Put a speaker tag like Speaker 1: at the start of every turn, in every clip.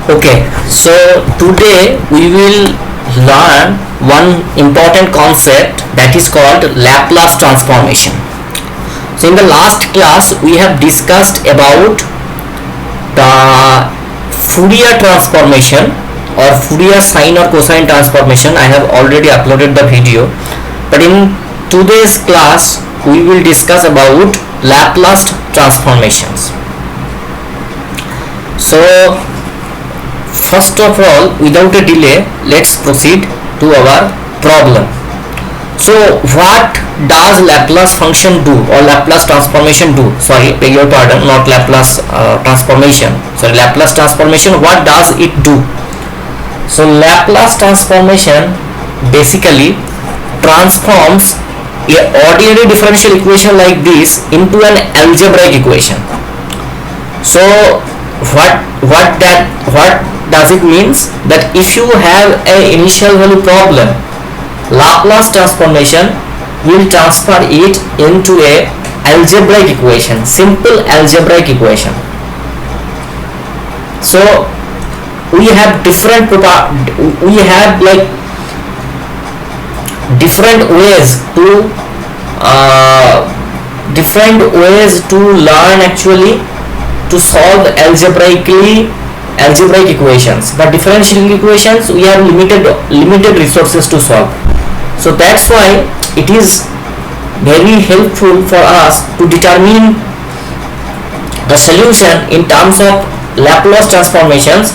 Speaker 1: Okay, so today we will learn one important concept that is called Laplace transformation. So in the last class we have discussed about the Fourier transformation or Fourier sine or cosine transformation. I have already uploaded the video, but in today's class we will discuss about Laplace transformations. So first of all, without a delay, let's proceed to our problem. So what does Laplace function do or Laplace transformation do? Sorry, beg your pardon, not Laplace transformation. Sorry, Laplace transformation, what does it do? So Laplace transformation basically transforms a ordinary differential equation like this into an algebraic equation. So what does it means? That if you have an initial value problem, Laplace transformation will transfer it into a algebraic equation, simple algebraic equation. So we have different ways to learn actually to solve algebraic equations, but differential equations we have limited resources to solve. So that's why it is very helpful for us to determine the solution in terms of Laplace transformations,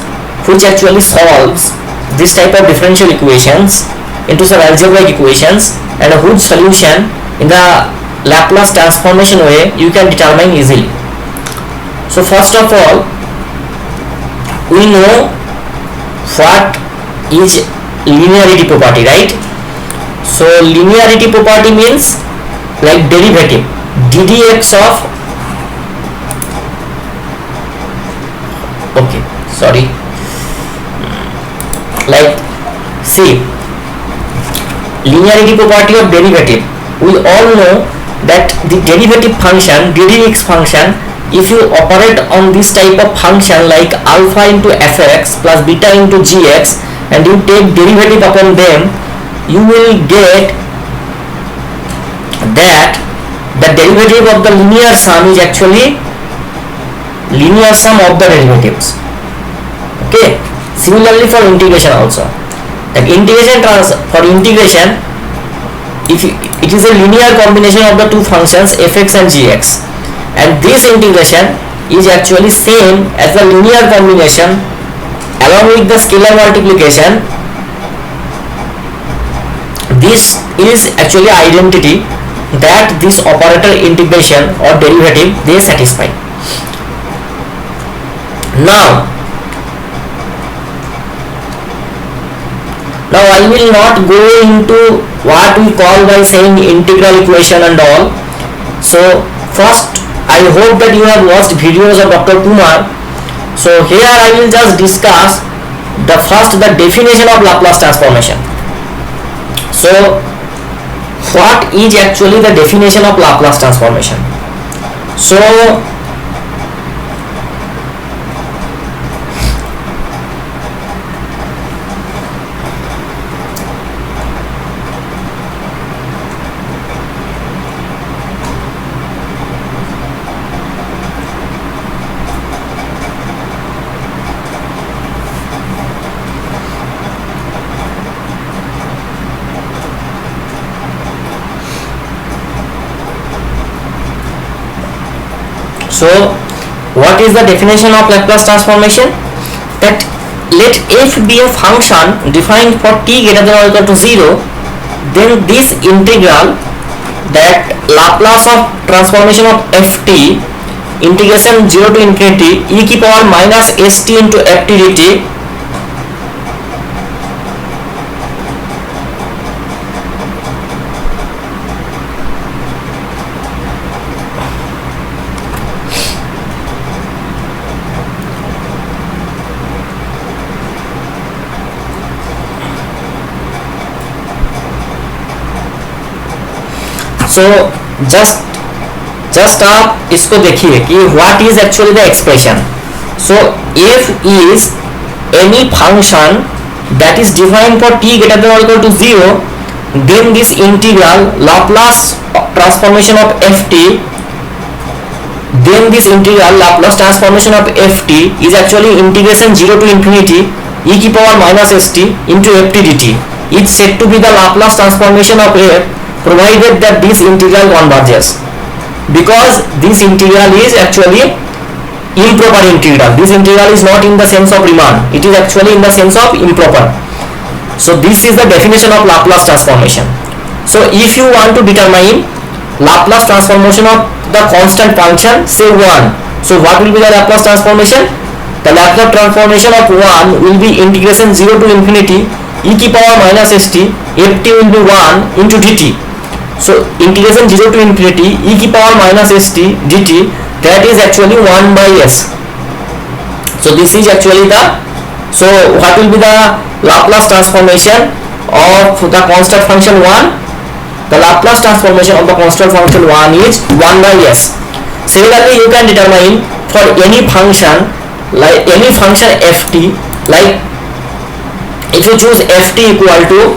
Speaker 1: which actually solves this type of differential equations into some algebraic equations, and a whose solution in the Laplace transformation way you can determine easily. So first of all, we know what is linearity property, right? So linearity property means like derivative ddx of, okay, sorry, like see, linearity property of derivative. We all know that the derivative function, ddx function, if you operate on this type of function like alpha into fx plus beta into gx and you take derivative upon them, you will get that the derivative of the linear sum is actually linear sum of the derivatives. Okay, similarly for integration also, that for integration, if it is a linear combination of the two functions fx and gx, and this integration is actually same as the linear combination along with the scalar multiplication. This is actually identity that this operator integration or derivative they satisfy. Now I will not go into what we call by saying integral equation and all. So first, I hope that you have watched videos of Dr. Kumar. So here I will just discuss the definition of Laplace transformation. So what is actually the definition of Laplace transformation? So what is the definition of Laplace transformation? That let f be a function defined for t greater than or equal to 0, then this integral, that Laplace of transformation of ft integration 0 to infinity e की power minus st into ft dt so just आप इसको देखिए कि what is actually the expression. So F is any function that is defined for t greater than or equal to 0, then this integral Laplace transformation of ft, then this integral Laplace transformation of ft is actually integration 0 to infinity e की power minus st into ft dt. It's said to be the Laplace transformation of f provided that this integral converges, because this integral is actually improper integral. This integral is not in the sense of Riemann, it is actually in the sense of improper. So this is the definition of Laplace transformation. So if you want to determine Laplace transformation of the constant function, say 1, so what will be the Laplace transformation? The Laplace transformation of 1 will be integration 0 to infinity e की power minus st, ft will be 1 into dt. So integration 0 to infinity e की power minus st dt, that is actually 1 by s. So this is actually the, so what will be the Laplace transformation of the constant function 1? The Laplace transformation of the constant function 1 is 1 by s. Similarly, you can determine for any function, like any function ft, like if you choose ft equal to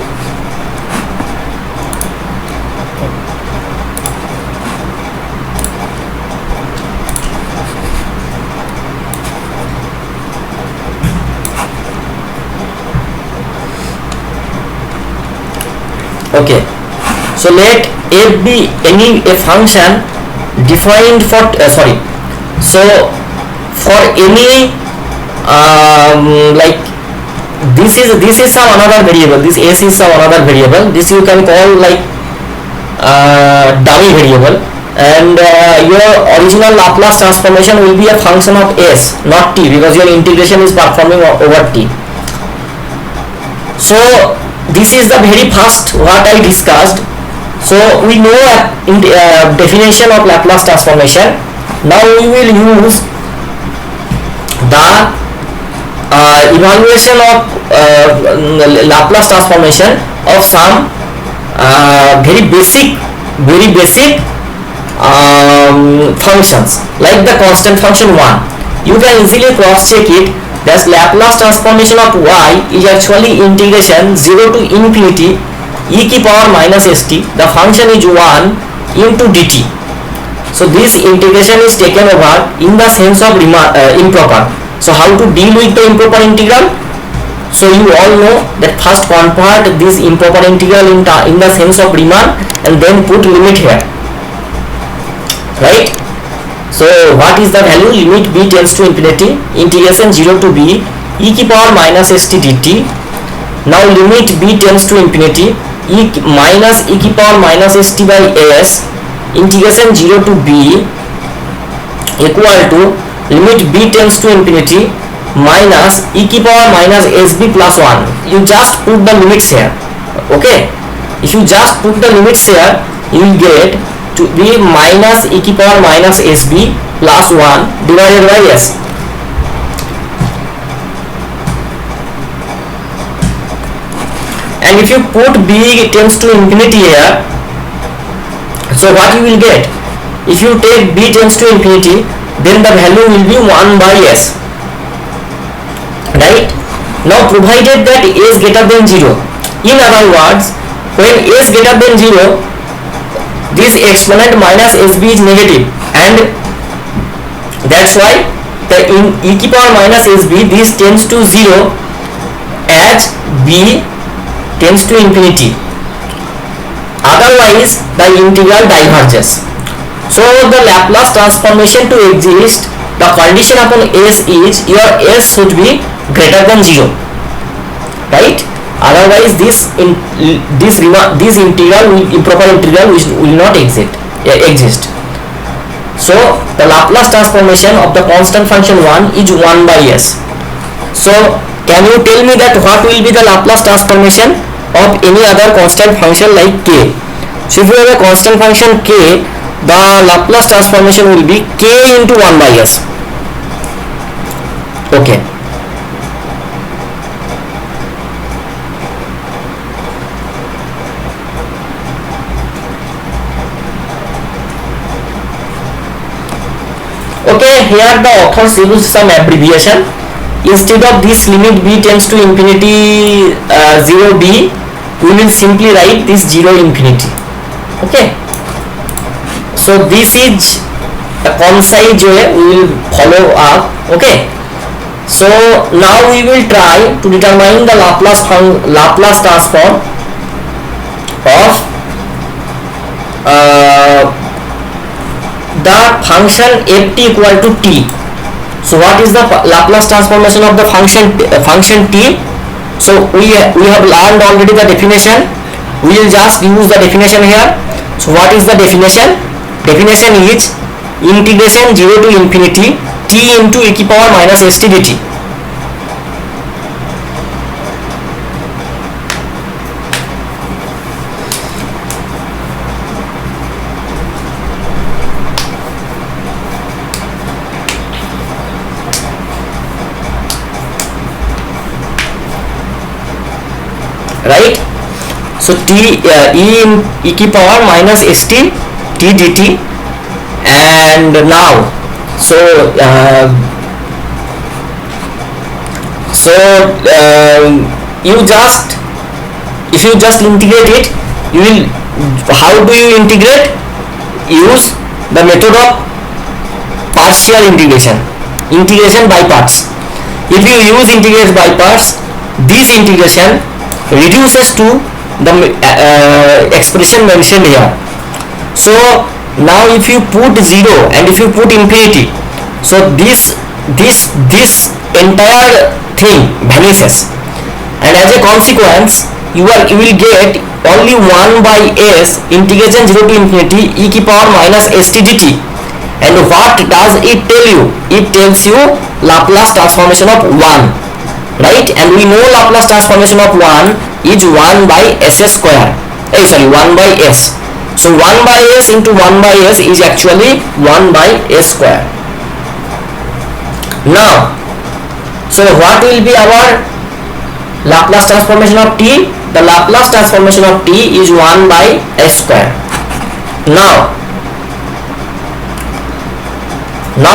Speaker 1: okay, so let f be any a function defined for so for any like this is some another variable, this s is some another variable, this you can call like dummy variable, and your original Laplace transformation will be a function of s, not t, because your integration is performing over t. So this is the very first what I discussed. So we know definition of Laplace transformation. Now we will use the evaluation of Laplace transformation of some very basic functions, like the constant function 1. You can easily cross check it. Thus Laplace transformation of y is actually integration 0 to infinity e की power minus st, the function is 1 into dt. So this integration is taken over in the sense of improper. So how to deal with the improper integral? So you all know that first convert this improper integral in the sense of Riemann and then put limit here, right? So what is the value? Limit b tends to infinity, integration 0 to b e की power minus st dt. Now limit b tends to infinity minus e की power minus st by s, integration 0 to b equal to limit b tends to infinity minus e की power minus sb plus 1. You just put the limits here, okay? If you just put the limits here, you will get to be minus e की power minus sb plus 1 divided by s. And if you put b tends to infinity here, so what you will get? If you take b tends to infinity, then the value will be 1 by s, right? Now provided that s greater than 0, in other words, when s greater than 0, this exponent minus sb is negative, and that's why the e की power minus sb, this tends to 0 as b tends to infinity. Otherwise the integral diverges. So the Laplace transformation to exist, the condition upon s is your s should be greater than 0, right? Otherwise this integral improper integral will not exist. So the Laplace transformation of the constant function 1 is 1 by s. So can you tell me that what will be the Laplace transformation of any other constant function like k? So if you have a constant function k, the Laplace transformation will be k into 1 by s. Okay. Okay, here the authors use some abbreviation. instead of this limit b tends to infinity 0 b, we will simply write this 0 infinity. Okay, so this is a concise way we will follow up. Okay, so now we will try to determine the Laplace transform of the function ft equal to t. So what is the Laplace transformation of the function t? So we have learned already the definition. We will just use the definition here. So what is the definition? Definition is integration 0 to infinity t into e की power minus st dt. Right, so t e की power minus st t dt, and now so you just, if you just integrate it, you will, how do you integrate? Use the method of partial integration by parts. If you use integration by parts, this integration reduces to the expression mentioned here. So now if you put 0 and if you put infinity, so this entire thing vanishes, and as a consequence you will get only 1 by s integration 0 to infinity e की power minus st dt. And what does it tell you? It tells you Laplace transformation of 1, right? And we know Laplace transformation of 1 is 1 by s square, 1 by s. So 1 by s into 1 by s is actually 1 by s square. Now, so what will be our Laplace transformation of t? The Laplace transformation of t is 1 by s square. Now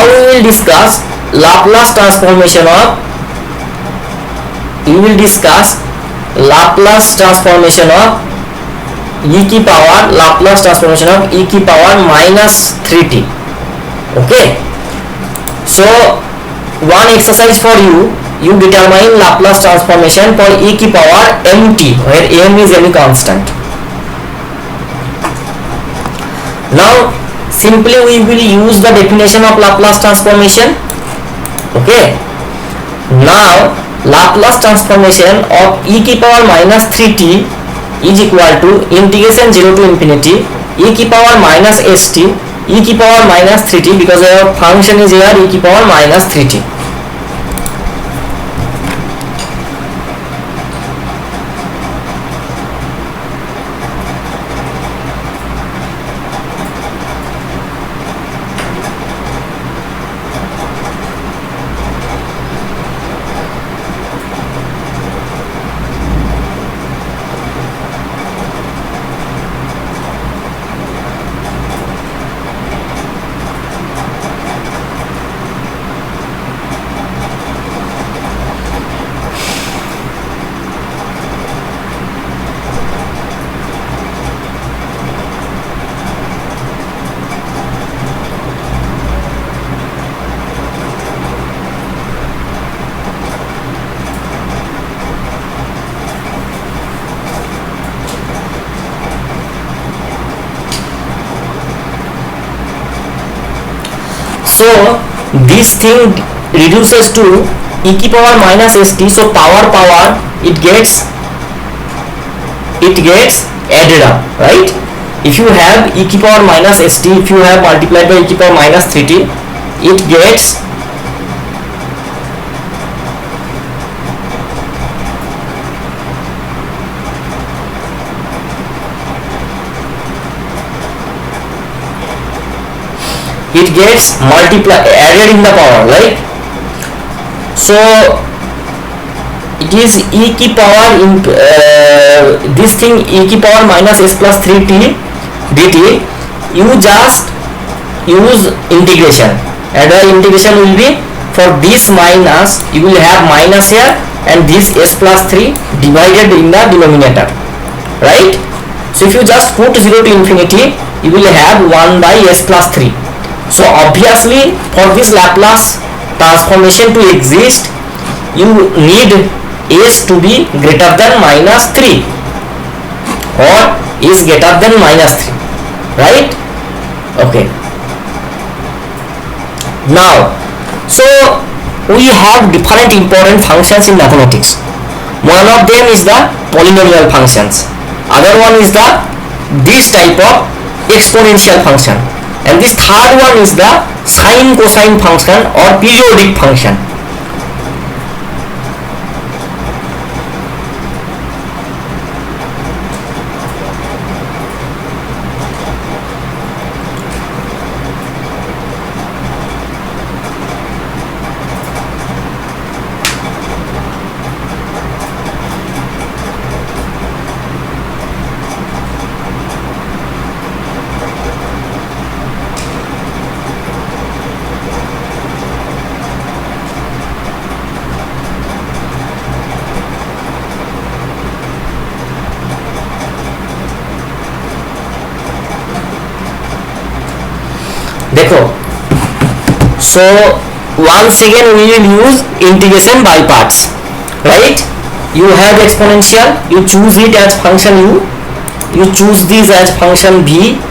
Speaker 1: we will discuss Laplace transformation of Laplace transformation of e की power minus 3t. Okay, so one exercise for you determine Laplace transformation for e की power mt, where m is any constant. Now simply we will use the definition of Laplace transformation. Okay, now Laplace transformation of e की power minus 3t is equal to integration 0 to infinity e की power minus st e की power minus 3t, because our function is here e की power minus 3t. So this thing reduces to e की power minus st. So power it gets added up, right? If you have e की power minus st, if you have multiplied by e की power minus 3t, it gets added in the power, right? So it is e की power in this thing e की power minus s plus 3t dt. You just use integration, and the integration will be for this minus you will have minus here, and this s plus 3 divided in the denominator, right? So if you just put 0 to infinity, you will have 1 by s plus 3. So obviously for this Laplace transformation to exist, you need s to be greater than minus 3 or is greater than minus 3, right? Okay. Now, so we have different important functions in mathematics. One of them is the polynomial functions, other one is the this type of exponential function, and this third one is the sine cosine function or periodic function. देखो, so once again we will use integration by parts, right? You have exponential, you choose it as function u, you choose this as function v,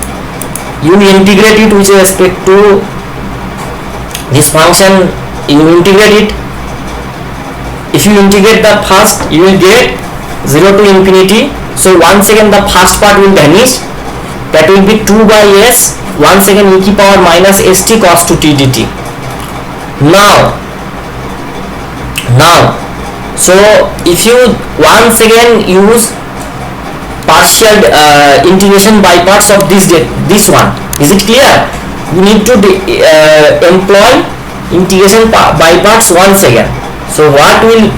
Speaker 1: you integrate it with respect to this function, you integrate it. If you integrate the first, you will get 0 to infinity. So once again the first part will vanish, that will be 2 by s, once again e की power minus st cos 2t dt. Now so if you once again use partial integration by parts of this one, is it clear? You need to employ integration by parts once again. So what will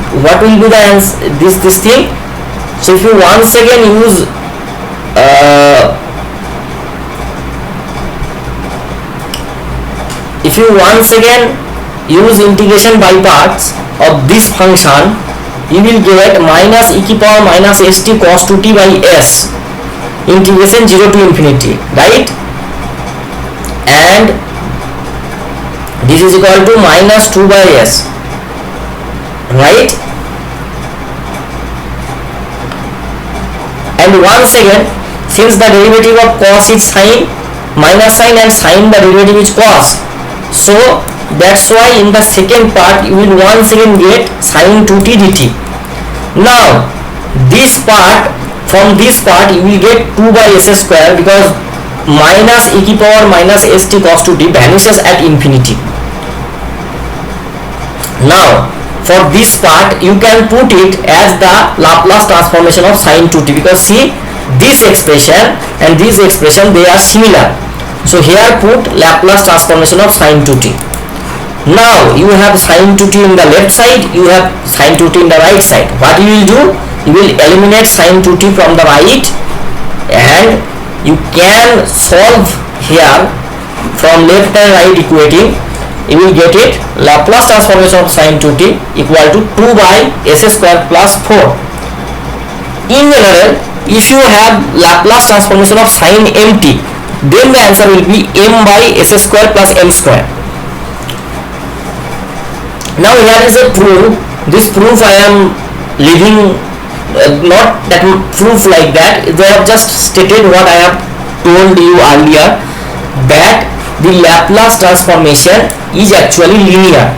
Speaker 1: be the answer, this thing? So if you once again use if you once again use integration by parts of this function, you will get minus e की power minus st cos 2t by s integration 0 to infinity, right? And this is equal to minus 2 by s, right? And once again, since the derivative of cos is sine, minus sine, and sine the derivative is cos, so that's why in the second part you will once again get sine 2t dt. Now this part, from this part you will get 2 by s square, because minus e की power minus st cos 2t vanishes at infinity. Now for this part you can put it as the Laplace transformation of sine 2t, because see this expression and this expression, they are similar. So here put Laplace transformation of sine 2t. Now you have sine 2t in the left side, you have sine 2t in the right side. What you will do? You will eliminate sine 2t from the right, and you can solve here from left and right equating. You will get it Laplace transformation of sine 2t equal to 2 by s square plus 4. In general, if you have Laplace transformation of sine mt, then the answer will be m by s square plus m square. Now here is a proof. This proof I am leaving not that proof like that. They have just stated what I have told you earlier, that the Laplace transformation is actually linear.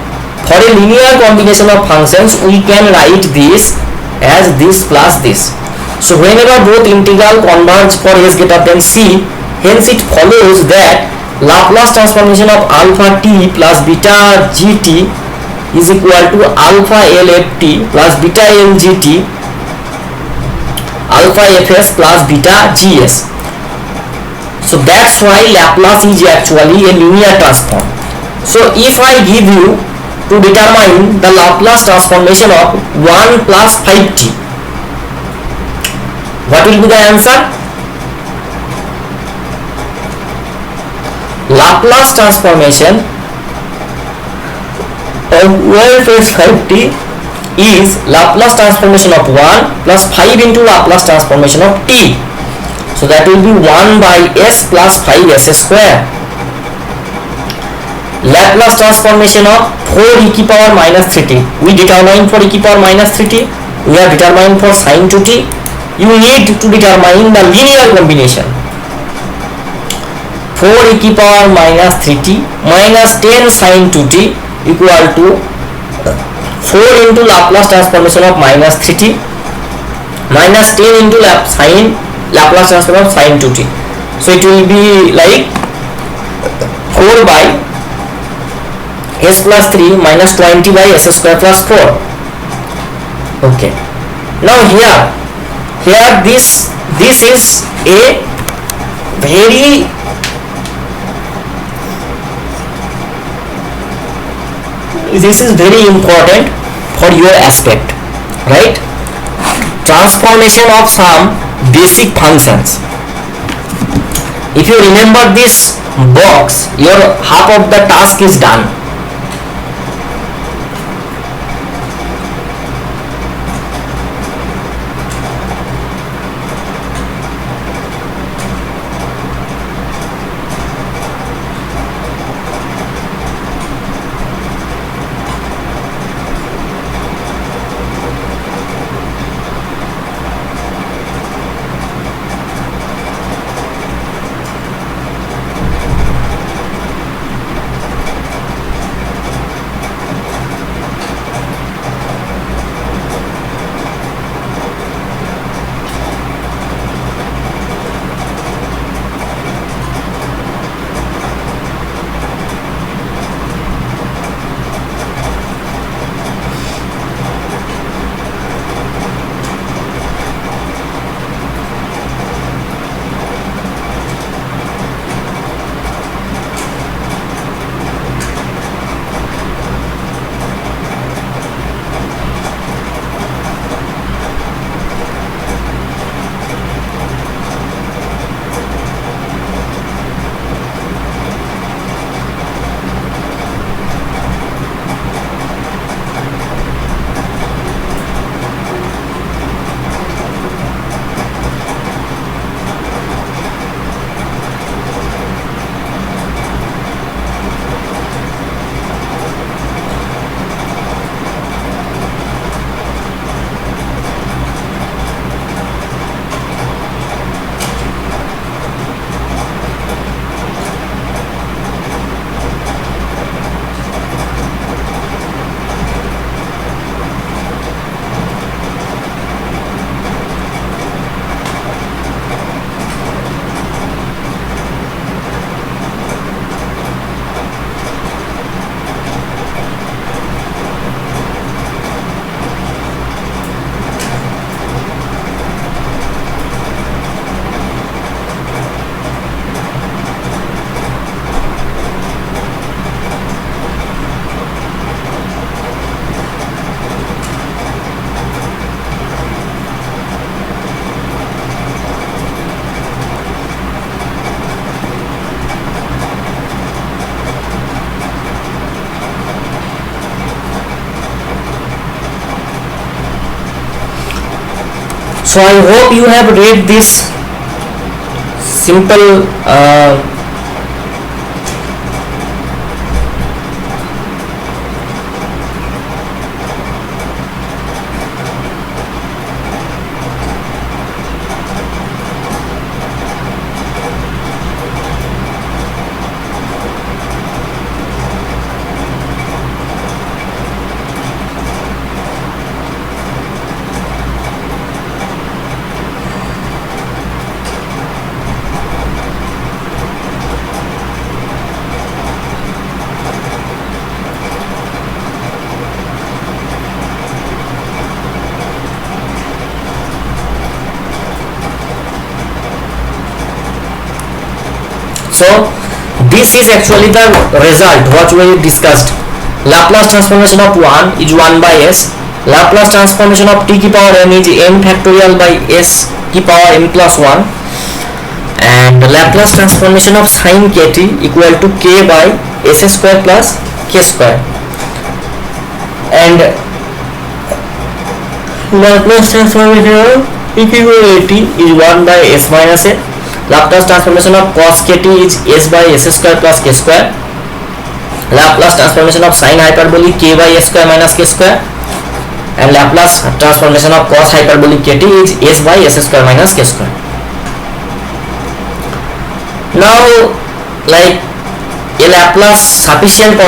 Speaker 1: For a linear combination of functions, we can write this as this plus this. So whenever both integral converge for s greater than c, hence it follows that Laplace transformation of alpha t plus beta gt is equal to alpha lft plus beta lgt alpha fs plus beta gs. So that's why Laplace is actually a linear transform. So if I give you to determine the Laplace transformation of 1 plus 5t, what will be the answer? Laplace transformation where phase 5t is Laplace transformation of 1 plus 5 into Laplace transformation of t. So that will be 1 by s plus 5s square. Laplace transformation of 4 e की power minus 3t. We determine for e की power minus 3t. We have determined for sin 2t. You need to determine the linear combination. 4 e की power minus 3t minus 10 sin 2t equal to 4 into Laplace transformation of minus 3t minus 10 into Laplace transform of sin 2t. So it will be like 4 by s plus 3 minus 20 by s square plus 4. Okay, now here this is a very important for your aspect, right? Transformation of some basic functions. If you remember this box, your half of the task is done. So I hope you have read this simple So this is actually the result what we discussed. Laplace transformation of 1 is 1 by s. Laplace transformation of t की power n is n factorial by s की power n plus 1. And Laplace transformation of sin kt equal to k by s square plus k square. and Laplace transformation of equality is 1 by s minus a. Laplace transformation of cos kt is s by s square plus k square. Laplace transformation of sin hyperbolic k by s square minus k square, and Laplace transformation of cos hyperbolic kt is s by s square minus k square. Now, like a Laplace sufficient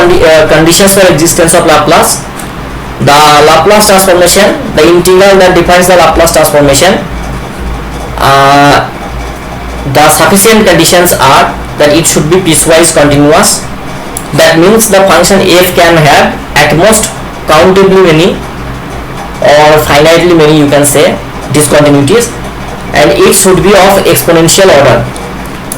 Speaker 1: conditions for existence of Laplace. The Laplace transformation, the integral that defines the Laplace transformation, the sufficient conditions are that it should be piecewise continuous. That means the function f can have at most countably many or finitely many, you can say, discontinuities, and it should be of exponential order.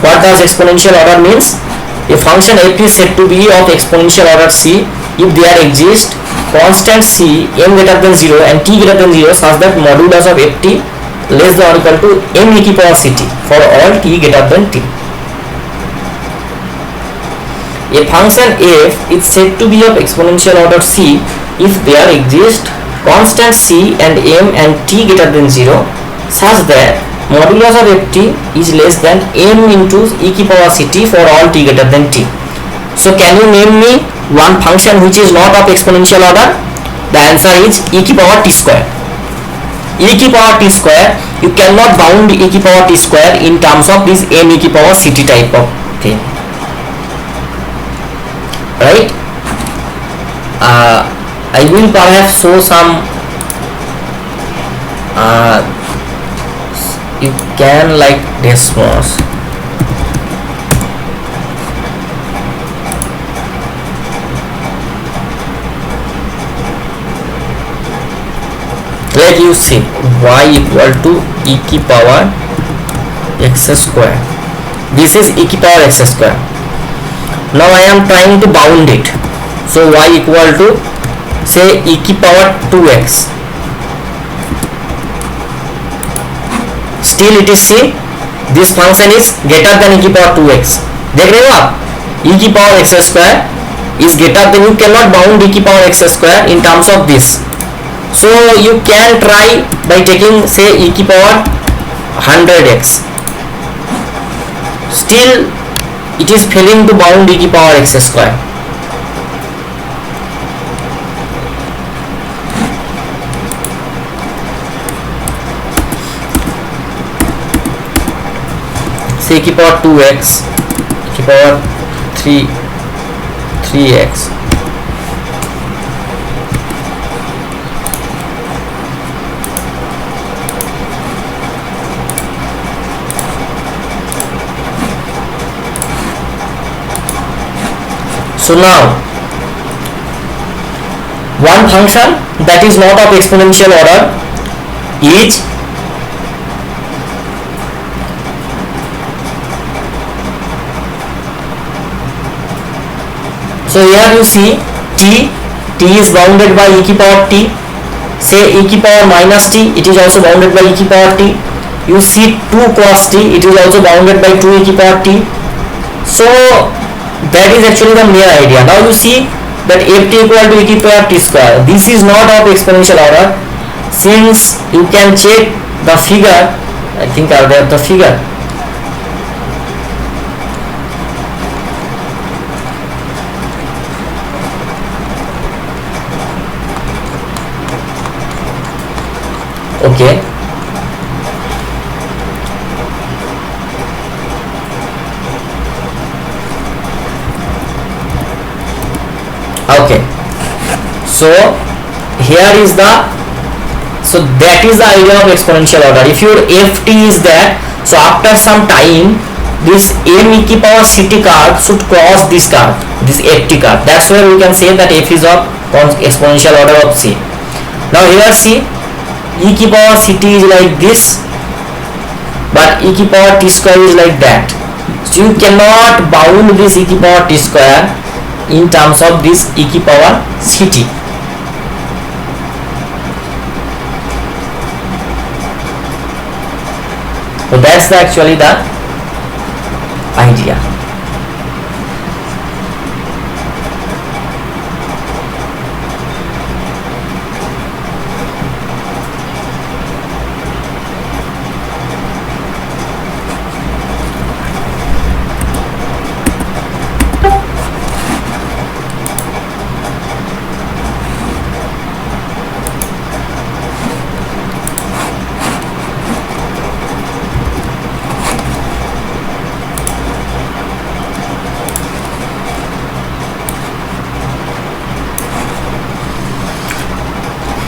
Speaker 1: What does exponential order means? A function f is said to be of exponential order c if there exists constant c m greater than 0 and t greater than 0 such that modulus of ft less than or equal to m e power ct for all t greater than t. A function f is said to be of exponential order c if there exist constant c and m and t greater than 0 such that modulus of ft is less than m into e power ct for all t greater than t. So can you name me one function which is not of exponential order? The answer is e power t square. E power t square, you cannot bound e power t square in terms of this m e power ct type of thing, right? I will perhaps show some, you can like this was. Let you see y equal to e power x square. This is e power x square. Now I am trying to bound it. So y equal to say e power 2x. Still it is c. This function is greater than e power 2x. देख रहे हो आप? e power x square is greater than, you cannot bound e power x square in terms of this. So you can try by taking say e power 100x. Still it is failing to bound e power x square. Say e power 2x, e power 3x. So now one function that is not of exponential order is so here you see t is bounded by e power t. Say e power minus t, it is also bounded by e power t. You see 2 cos t, it is also bounded by 2 e power t. So that is actually the main idea. Now you see that ft equal to e power t square. This is not of exponential order. Since you can check the figure, I think I have the figure. Okay. Okay, so here is the, so that is the idea of exponential order. If your ft is that, so after some time this m e power ct curve should cross this curve, this ft curve. That's where we can say that f is of exponential order of c. Now here see e power ct is like this, but e power t square is like that. So you cannot bound this e power t square in terms of this e power ct. So that's actually the idea.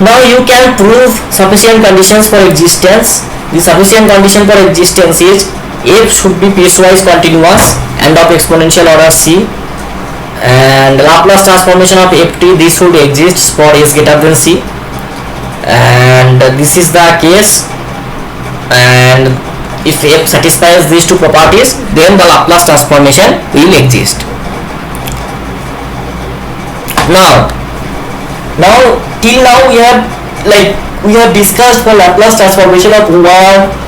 Speaker 1: Now you can prove sufficient conditions for existence. The sufficient condition for existence is f should be piecewise continuous and of exponential order c, and Laplace transformation of ft, this should exist for s greater than c, and this is the case. And if f satisfies these two properties, then the Laplace transformation will exist. Now till now we have discussed the Laplace transformation of one.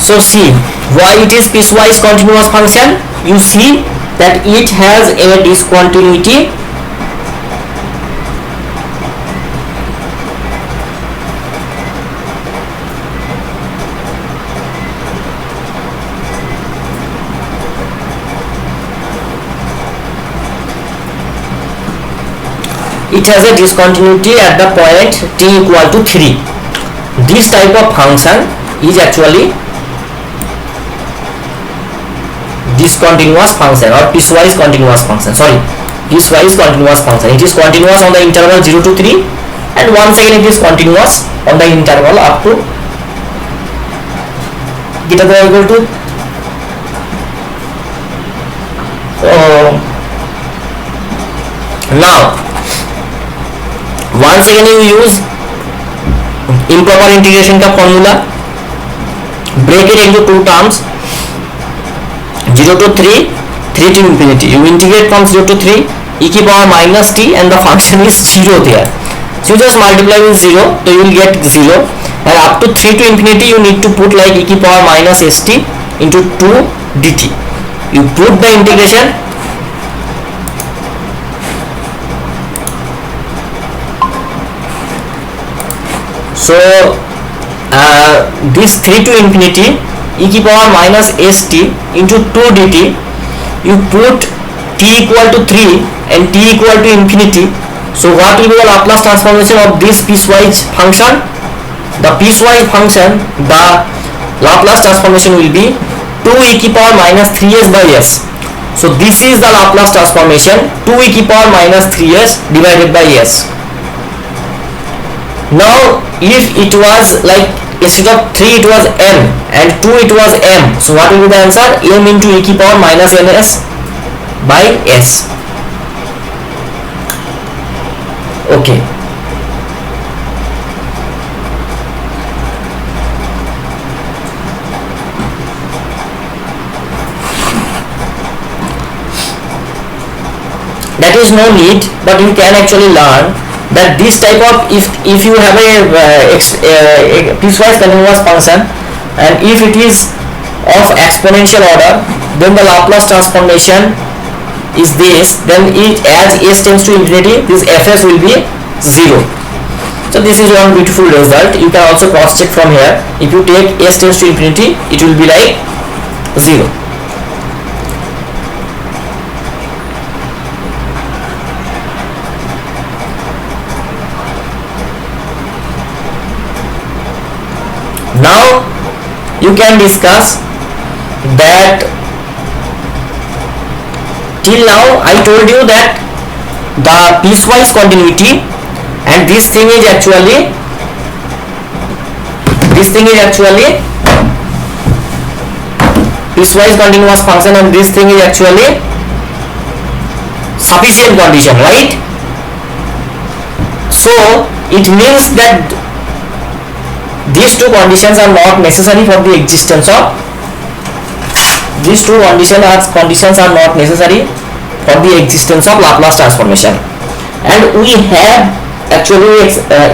Speaker 1: So see, why it is piecewise continuous function. You see that it has a discontinuity at the point t equal to 3. This type of function is actually discontinuous function or piecewise continuous function. Piecewise continuous function. It is continuous on the interval 0 to 3, and once again it is continuous on the interval up to greater than or equal to now once again you use improper integration का formula, break it into two terms, 0 to 3, 3 to infinity. You integrate from 0 to 3 e की power minus t, and the function is 0 there. So you just multiply with 0, so you will get 0, and up to 3 to infinity you need to put like e की power minus st into 2 dt. You put the integration, so this 3 to infinity e की power minus st into 2 dt, you put t equal to 3 and t equal to infinity. So what will be the Laplace transformation of this piecewise function? The piecewise function, the Laplace transformation will be 2 e की power minus 3s by s. So this is the Laplace transformation, 2 e की power minus 3s divided by s. Now if it was like instead of 3 it was m and 2 it was m, so what will be the answer? M into e की power minus ns by s. Okay, that is no need, but you can actually learn that this type of, if you have a piecewise continuous function and if it is of exponential order, then the Laplace transformation is this, then it, as s tends to infinity, this fs will be 0. So this is one beautiful result. You can also cross check from here. If you take s tends to infinity, it will be like 0. Now you can discuss that. Till now I told you that the piecewise continuity, and this thing is actually piecewise continuous function, and this thing is actually sufficient condition, right? So it means that these two conditions are not necessary for the existence of not necessary for the existence of Laplace transformation. And we have actually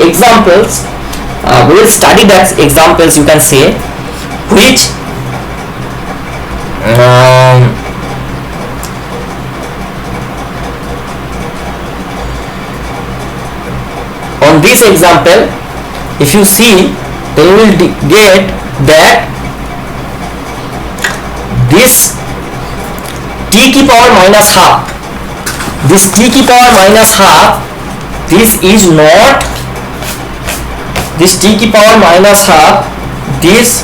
Speaker 1: examples. We will study that examples, you can say, which on this example, if you see, then you will get that this t की power minus half, this t की power minus half, this is not, this t की power minus half, this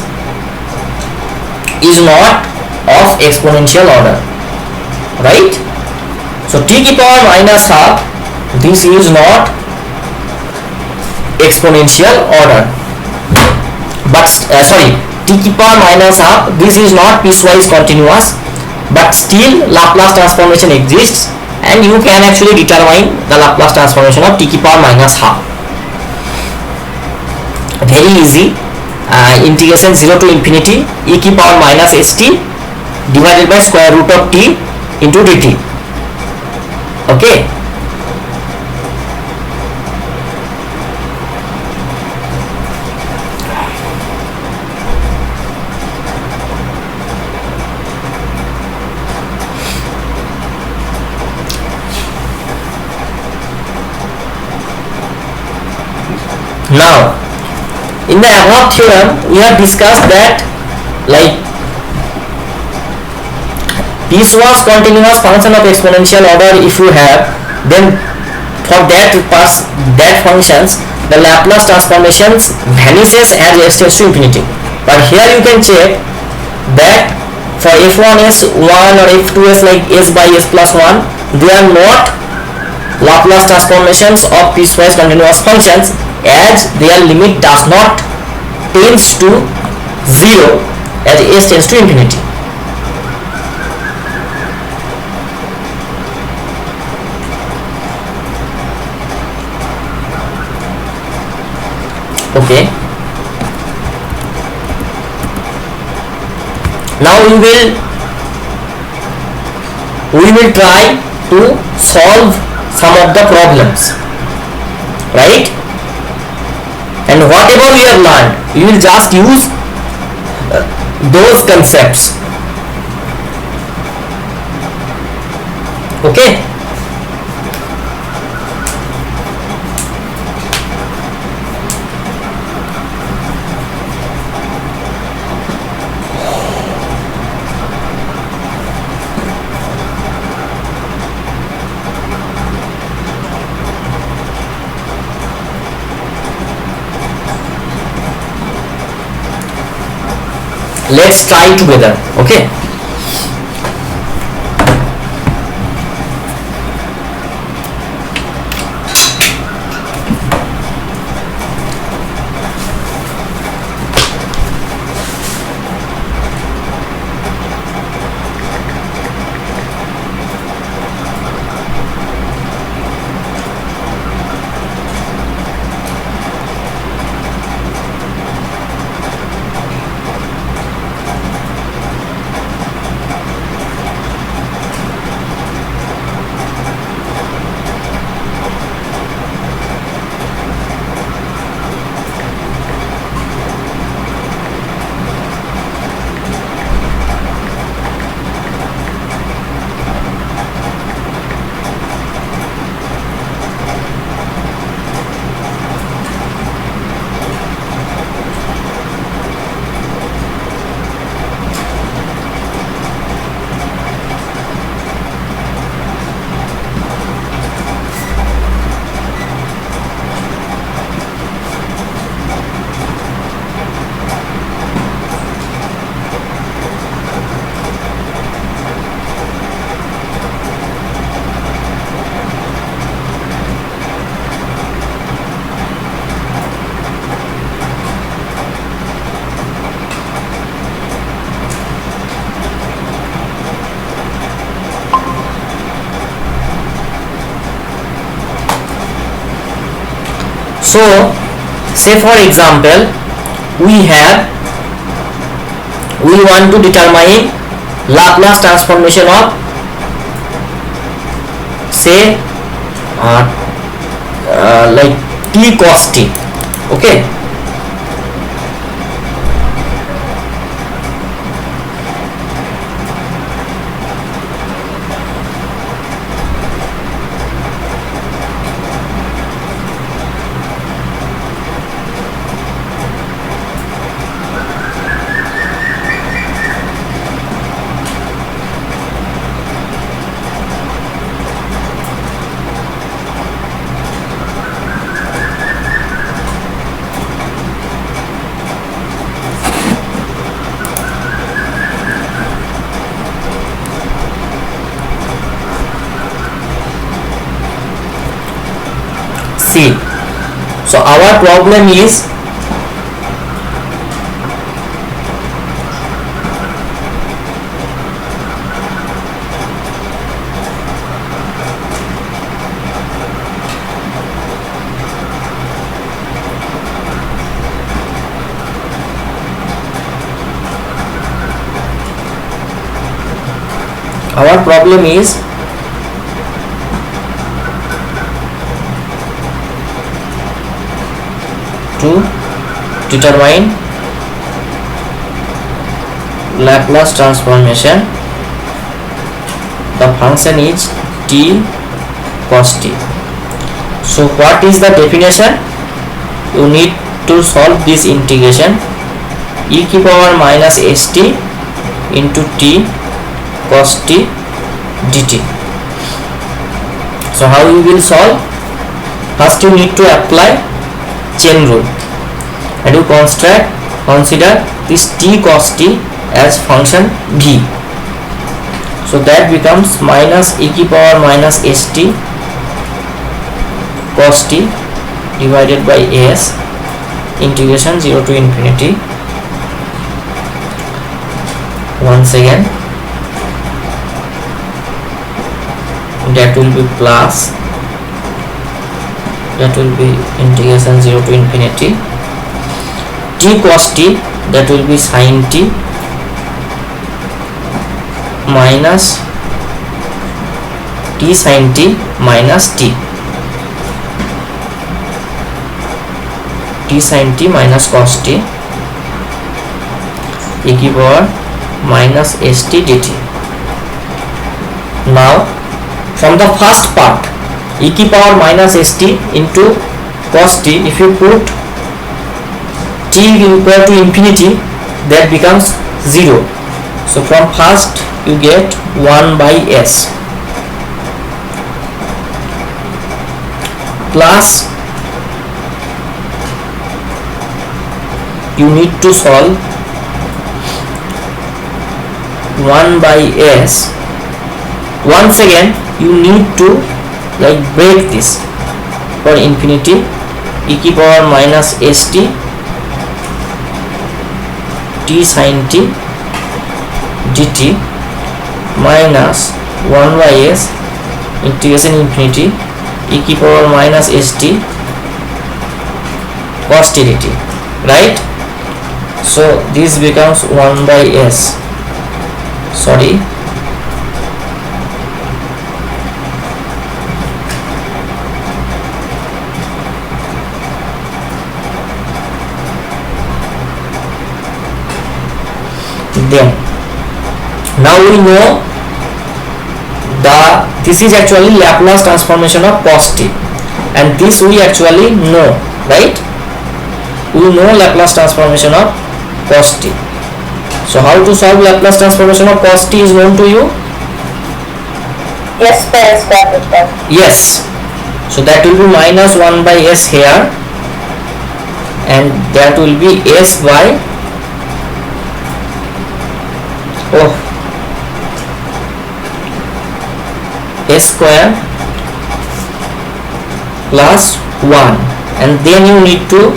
Speaker 1: is not of exponential order, right? So t की power minus half, this is not exponential order, but sorry, t की power minus half, this is not piecewise continuous, but still Laplace transformation exists, and you can actually determine the Laplace transformation of t की power minus half. Very easy. Integration 0 to infinity e की power minus st divided by square root of t into dt. Okay. Now, in the above theorem, we have discussed that, like, piecewise continuous function of exponential order, if you have, then for that functions, the Laplace transformations vanishes as s tends to infinity. But here you can check that for f1s1 or f2s like s by s plus 1, they are not Laplace transformations of piecewise continuous functions, as their limit does not tends to 0 as s tends to infinity. Okay. Now we will try to solve some of the problems, right? And whatever we have learned, we will just use those concepts. Okay. Let's try together. Okay. So say for example we want to determine Laplace transformation of say like t cos t. Okay, see, so our problem is to determine Laplace transformation. The function is t cos t. So what is the definition? You need to solve this integration e की power minus st into t cos t dt. So how you will solve? First you need to apply chain rule and you consider this t cos t as function v. So that becomes minus e की power minus st cos t divided by s integration 0 to infinity. Once again that will be plus, that will be integration 0 to infinity t cos t, that will be sin t minus t sin t minus t sin t minus cos t e की power minus st dt. Now from the first part e की power minus st into cos t, if you put t equal to infinity, that becomes 0. So from first you get 1 by s plus you need to solve 1 by s. Once again you need to like break this for infinity e की power minus st t sin t dt minus 1 by s integration infinity e की power minus st cos t dt, right? So this becomes 1 by s, sorry, then now we know this is actually Laplace transformation of cos t, and this we actually know, right? We know Laplace transformation of cos t. So how to solve Laplace transformation of cos t is known to you?
Speaker 2: Yes, sir.
Speaker 1: Yes. So that will be minus 1 by s here, and that will be s by s square plus 1, and then you need to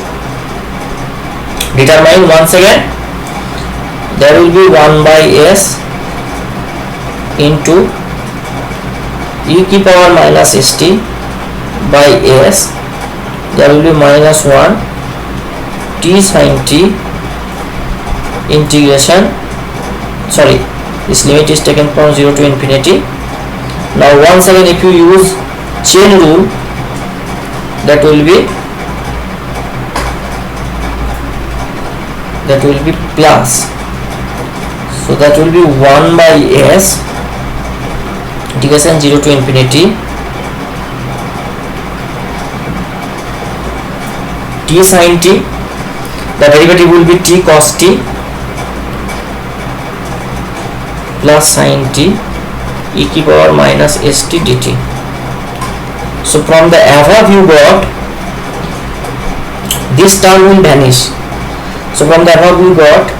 Speaker 1: determine once again. There will be 1 by s into e की power minus st by s there will be minus 1 t sin t integration, sorry, this limit is taken from 0 to infinity. Now once again if you use chain rule, that will be plus, so that will be 1 by s integration 0 to infinity t sin t, the derivative will be t cos t plus sin t e की power minus st dt. So from the above you got this term will vanish. So from the above you got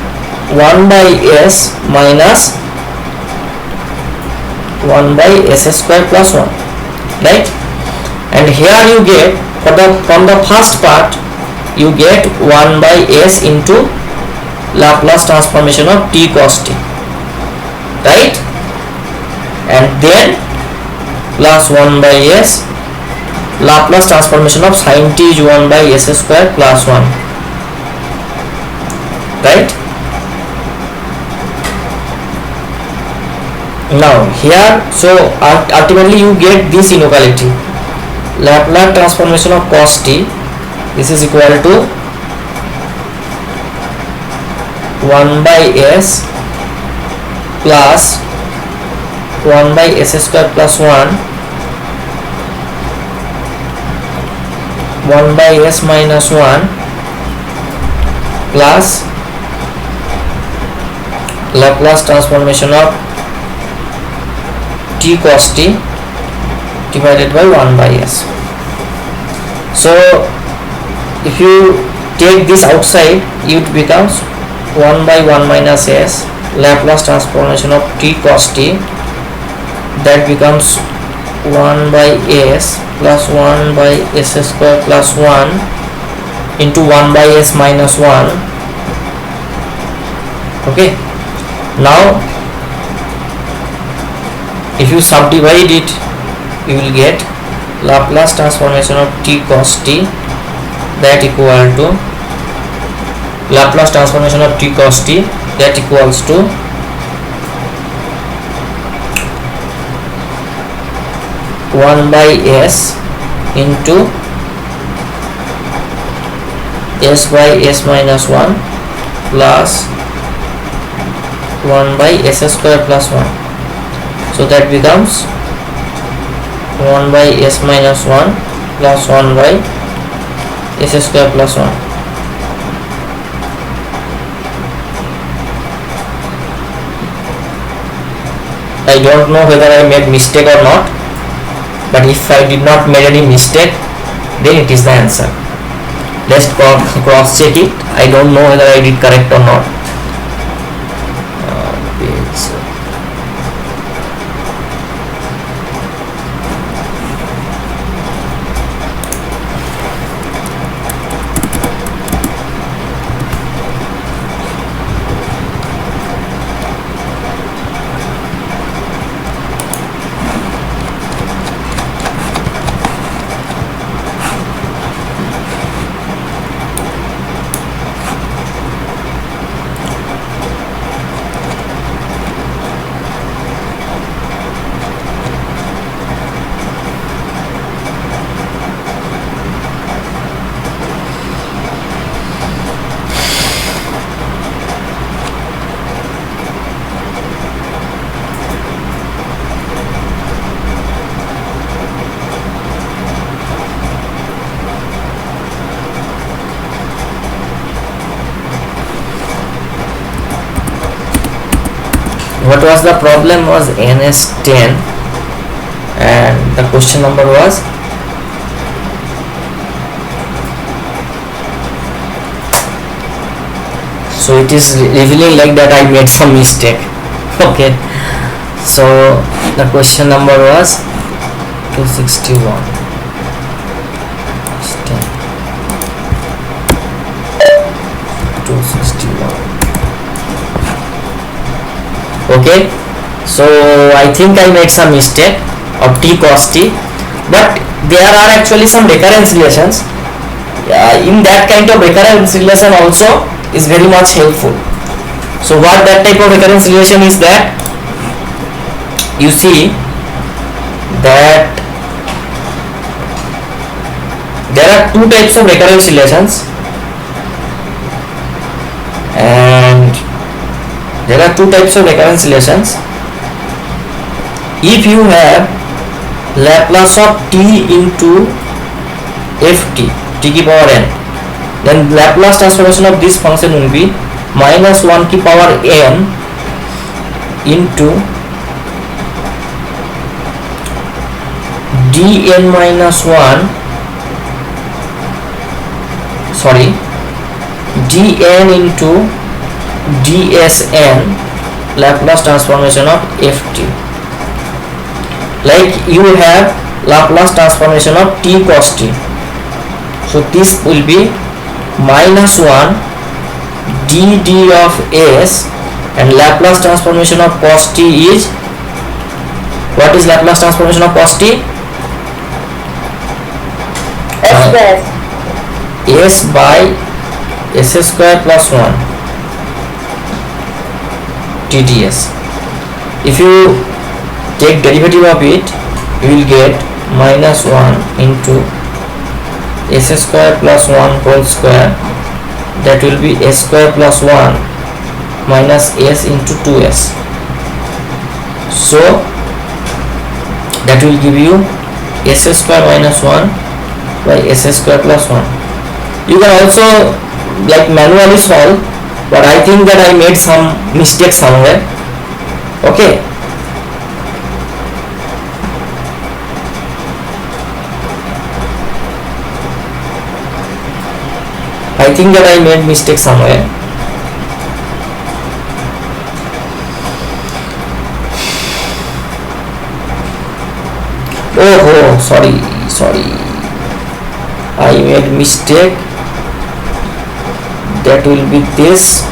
Speaker 1: 1 by s minus 1 by s square plus 1, right? And here you get from the first part you get 1 by s into Laplace transformation of t cos t, right? And then plus 1 by s Laplace transformation of sin t is 1 by s square plus 1, right? Now here, so ultimately you get this inequality, Laplace transformation of cos t, this is equal to 1 by s plus 1 by s square plus 1 1 by s minus 1 plus Laplace transformation of t cos t divided by 1 by s. So if you take this outside, it becomes 1 by 1 minus s Laplace transformation of t cos t, that becomes 1 by s plus 1 by s square plus 1 into 1 by s minus 1. Okay, now if you subdivide it, you will get Laplace transformation of t cos t, that equal to Laplace transformation of t cos t, that equals to 1 by s into s by s minus 1 plus 1 by s square plus 1. So that becomes 1 by s minus 1 plus 1 by s square plus 1. I don't know whether I made mistake or not, but if I did not make any mistake, then it is the answer. Let's cross check it. I don't know whether I did correct or not. What was the problem was NS10, and the question number was so it is revealing like that I made some mistake. Okay, so the question number was 261. Okay, so I think I made some mistake of t cos t, but there are actually some recurrence relations. in that kind of recurrence relation also is very much helpful. So what that type of recurrence relation is, that you see that there are two types of recurrence relations, and there are two types of recurrence relations. If you have Laplace of t into ft, t की power n, then Laplace transformation of this function will be minus 1 की power n into dn minus 1, sorry, dn into dsn Laplace transformation of ft. Like you have Laplace transformation of t cos t, so this will be minus 1 dd of s, and Laplace transformation of cos t is, what is Laplace transformation of cos t? S by s square plus 1 tds. If you take derivative of it, you will get minus 1 into s square plus 1 whole square, that will be s square plus 1 minus s into 2s. So that will give you s square minus 1 by s square plus 1. You can also like manually solve, but I think that I made some mistake somewhere. Okay, I think that I made mistake somewhere. Oh, sorry, I made mistake. That will be this.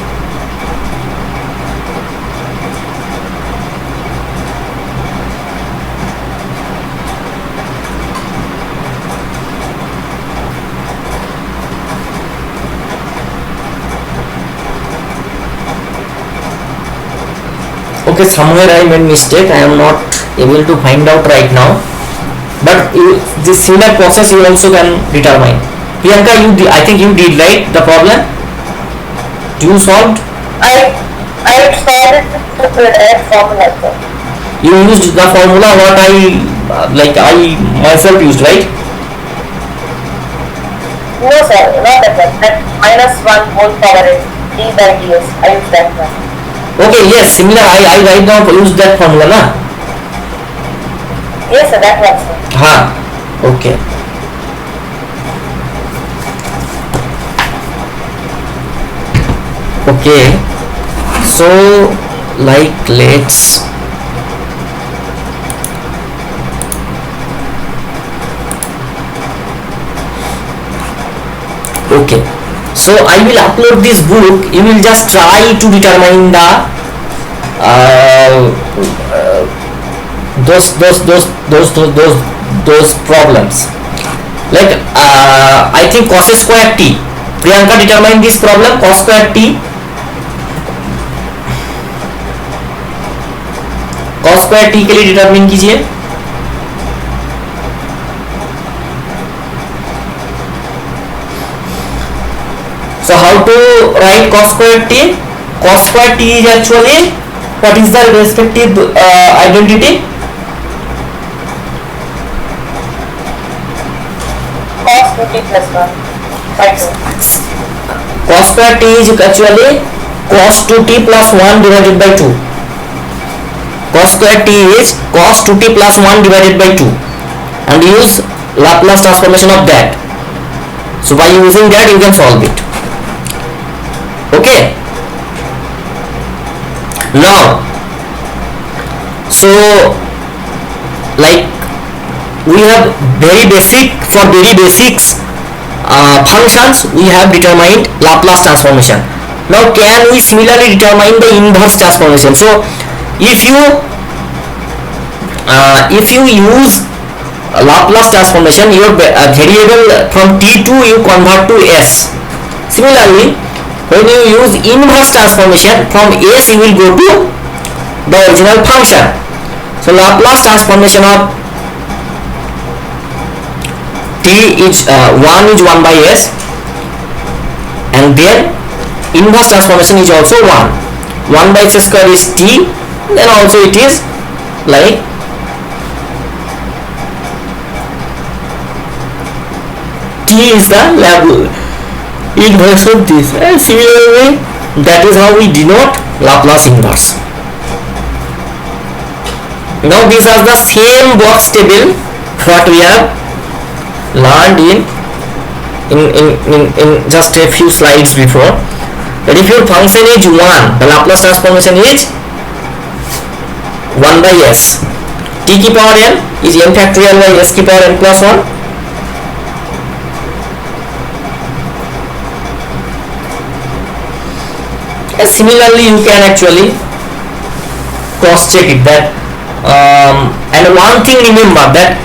Speaker 1: Okay, somewhere I made mistake. I am not able to find out right now, but this similar process you also can determine. Priyanka, I think you did right the problem. You solved?
Speaker 2: I solved it with a formula.
Speaker 1: You used the formula what I myself used, right?
Speaker 2: No sir, not that one. That minus 1 whole power is d by ds. I used that one.
Speaker 1: Okay, yes, similar. I right now use that formula, na?
Speaker 2: Yes sir, that one sir.
Speaker 1: हाँ, okay. Okay, so like let's okay, so I will upload this book. You will just try to determine the those problems. Like I think cos square t. Priyanka determine this problem, cos square t. cos square t के लिए determine कीजिए. So how to write cos square t? Cos square t is actually, what is the respective identity?
Speaker 2: Cos 2t plus 1 by 2.
Speaker 1: Cos square t is actually cos 2t plus 1 divided by 2. Cos square t is cos 2t plus 1 divided by 2, and use Laplace transformation of that. So by using that you can solve it. Okay, now so like we have very basic, for very basics functions we have determined Laplace transformation. Now can we similarly determine the inverse transformation? So if you use Laplace transformation, your variable from t2 you convert to s. Similarly, when you use inverse transformation, from s you will go to the original function. So Laplace transformation of t is 1 is 1 by s, and then inverse transformation is also 1 by s square is t, then also it is like t is the inverse of this, and similarly that is how we denote Laplace inverse. Now these are the same box table what we have learned in just a few slides before. But if your function is 1, the Laplace transformation is 1 by s. T की power n is n factorial by s की power n plus 1. And similarly you can actually cross check it that and one thing remember that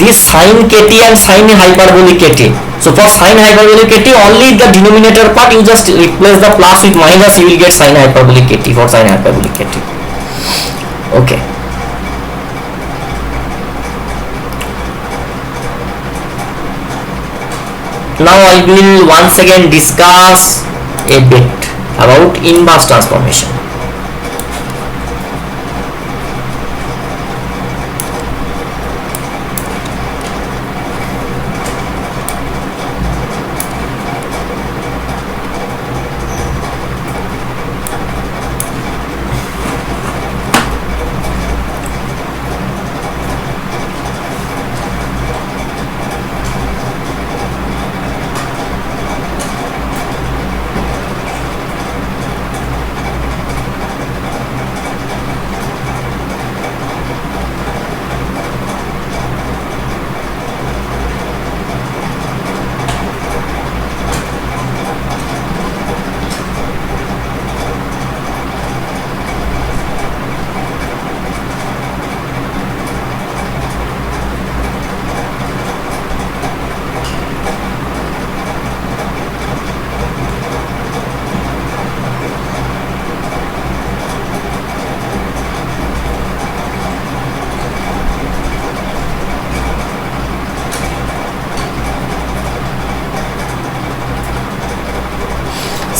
Speaker 1: this sin kt and sin hyperbolic kt. So for sin hyperbolic kt, only the denominator part you just replace the plus with minus, you will get sin hyperbolic kt for sin hyperbolic kt. Okay. Now I will once again discuss a bit about inverse transformation.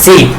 Speaker 1: See,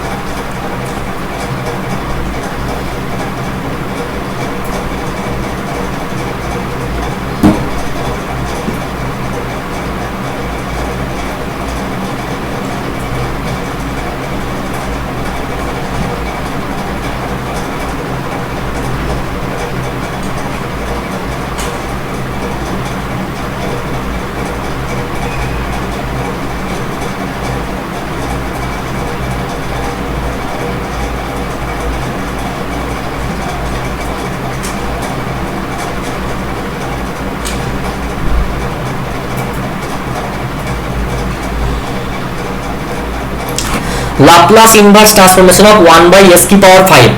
Speaker 1: Laplace inverse transformation of 1 by s की power 5.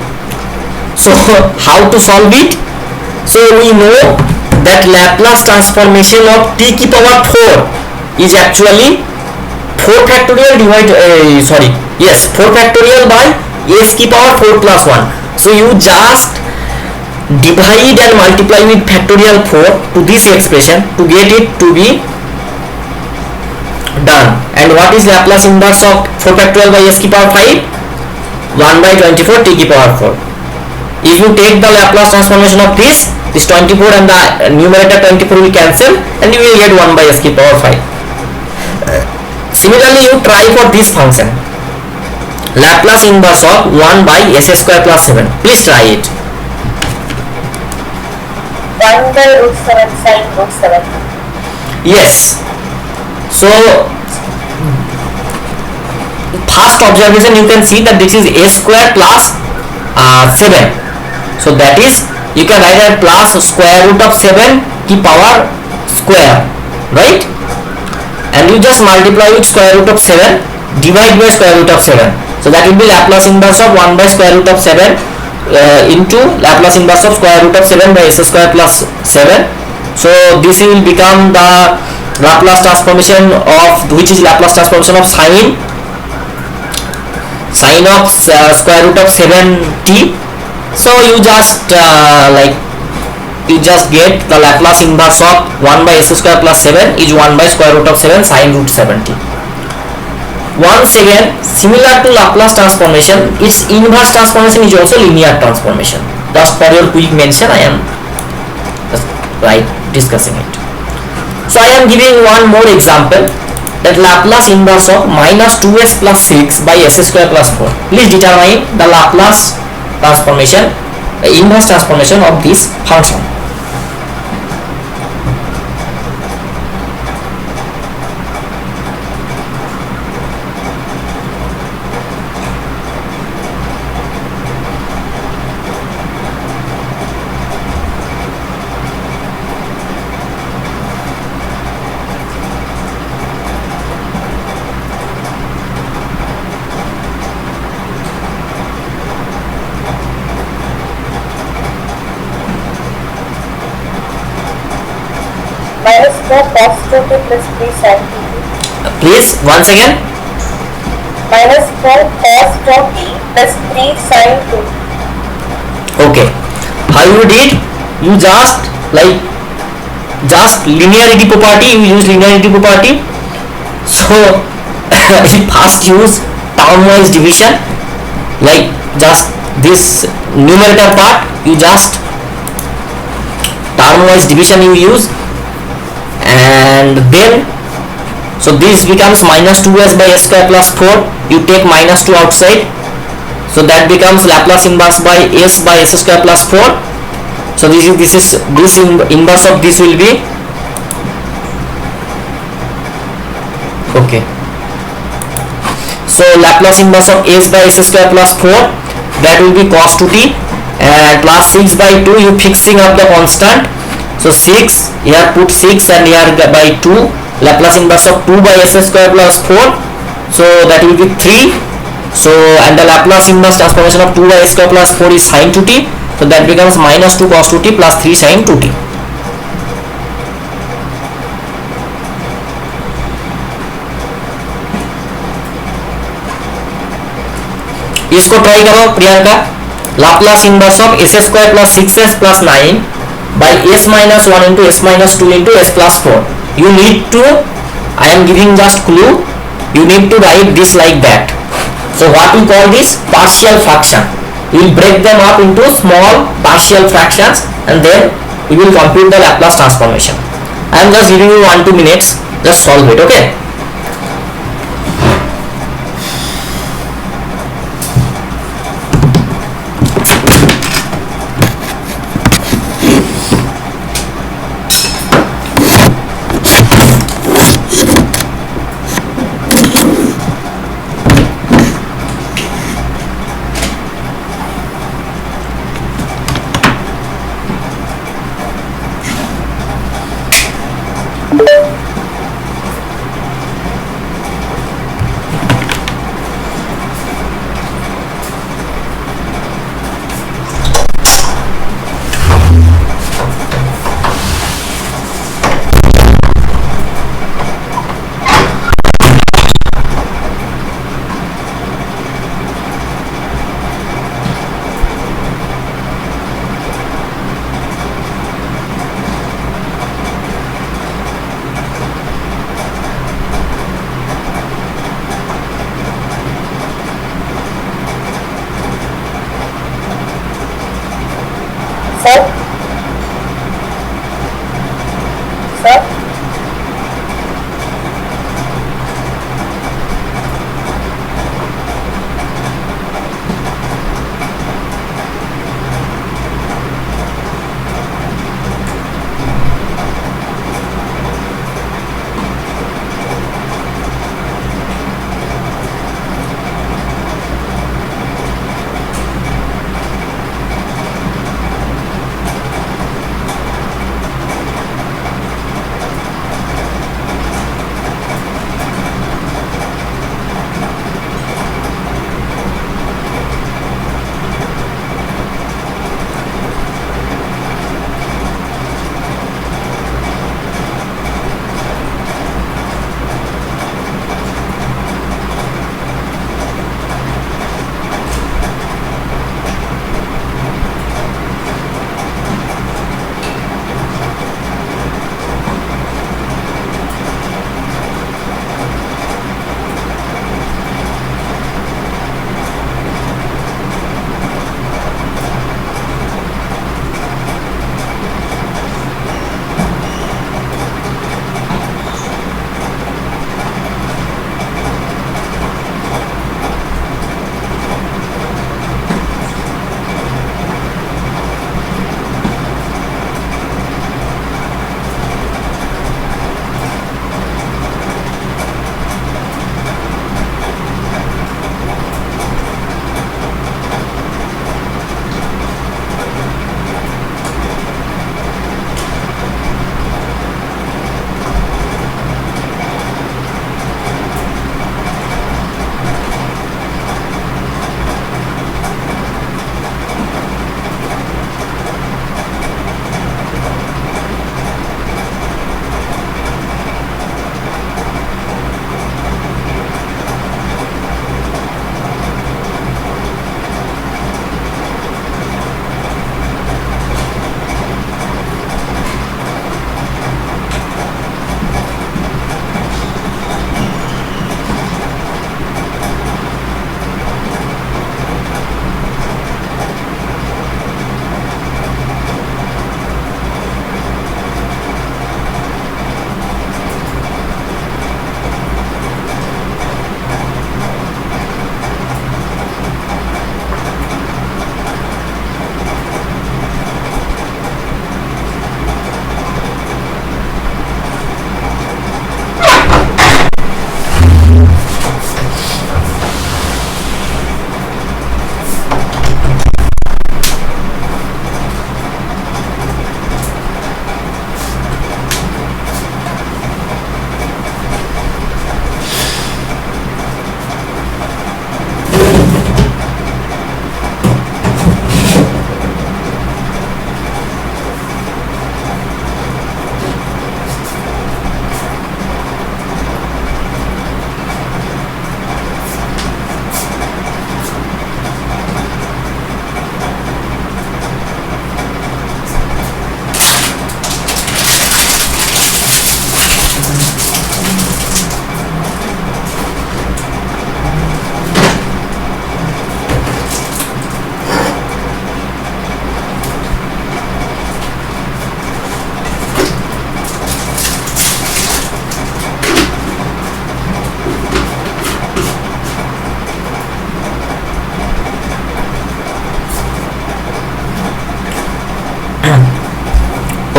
Speaker 1: So how to solve it? So we know that Laplace transformation of t की power 4 is actually 4 factorial divided 4 factorial by s की power 4 plus 1. So you just divide and multiply with factorial 4 to this expression to get it to be done. And what is Laplace inverse of 4 factorial by s की power 5? 1 by 24 t की power 4. If you take the Laplace transformation of this 24 and the numerator 24 will cancel, and you will get 1 by s की power 5. Similarly, you try for this function, Laplace inverse of 1 by s square plus 7. Please try it.
Speaker 2: 1 by root 7 sin root 7.
Speaker 1: Yes. So first observation, you can see that this is a square plus 7. So that is, you can write as plus square root of 7 की power square, right? And you just multiply with square root of 7, divide by square root of 7. So that will be Laplace inverse of 1 by square root of 7 into Laplace inverse of square root of 7 by s square plus 7. So this will become the Laplace transformation of, which is Laplace transformation of sine of square root of 7t. So you just you just get the Laplace inverse of 1 by s square plus 7 is 1 by square root of 7 sine root 70. Once again, similar to Laplace transformation, its inverse transformation is also linear transformation. Just for your quick mention, I am just discussing it. So I am giving one more example, that Laplace inverse of minus 2s plus 6 by s square plus 4. Please determine the Laplace transformation, the inverse transformation of this function.
Speaker 2: Minus 4 cos 2t plus 3 sin 2t.
Speaker 1: Please once again.
Speaker 2: Minus 4 cos 2t plus 3 sin 2t.
Speaker 1: Okay, how you did? You just linearity property, you use linearity property. So you first use term-wise division, like just this numerator part, you just term-wise division you use, and then so this becomes minus 2s by s square plus 4. You take minus 2 outside, so that becomes Laplace inverse by s square plus 4. So this inverse of this will be, okay, so Laplace inverse of s by s square plus 4, that will be cos 2t, and plus 6 by 2, you fixing up the constant. So 6, here put 6 and here by 2, Laplace inverse of 2 by s square plus 4, so that will be 3. So and the Laplace inverse transformation of 2 by s square plus 4 is sin 2t, so that becomes minus 2 cos 2t plus 3 sin 2t. इसको try करो Priyanka. Laplace inverse of s square plus 6s plus 9 by s minus 1 into s minus 2 into s plus 4. You need to, I am giving just clue, you need to write this like that. So what we call this partial fraction, we will break them up into small partial fractions and then we will compute the Laplace transformation. I am just giving you 1-2 minutes, just solve it. Okay.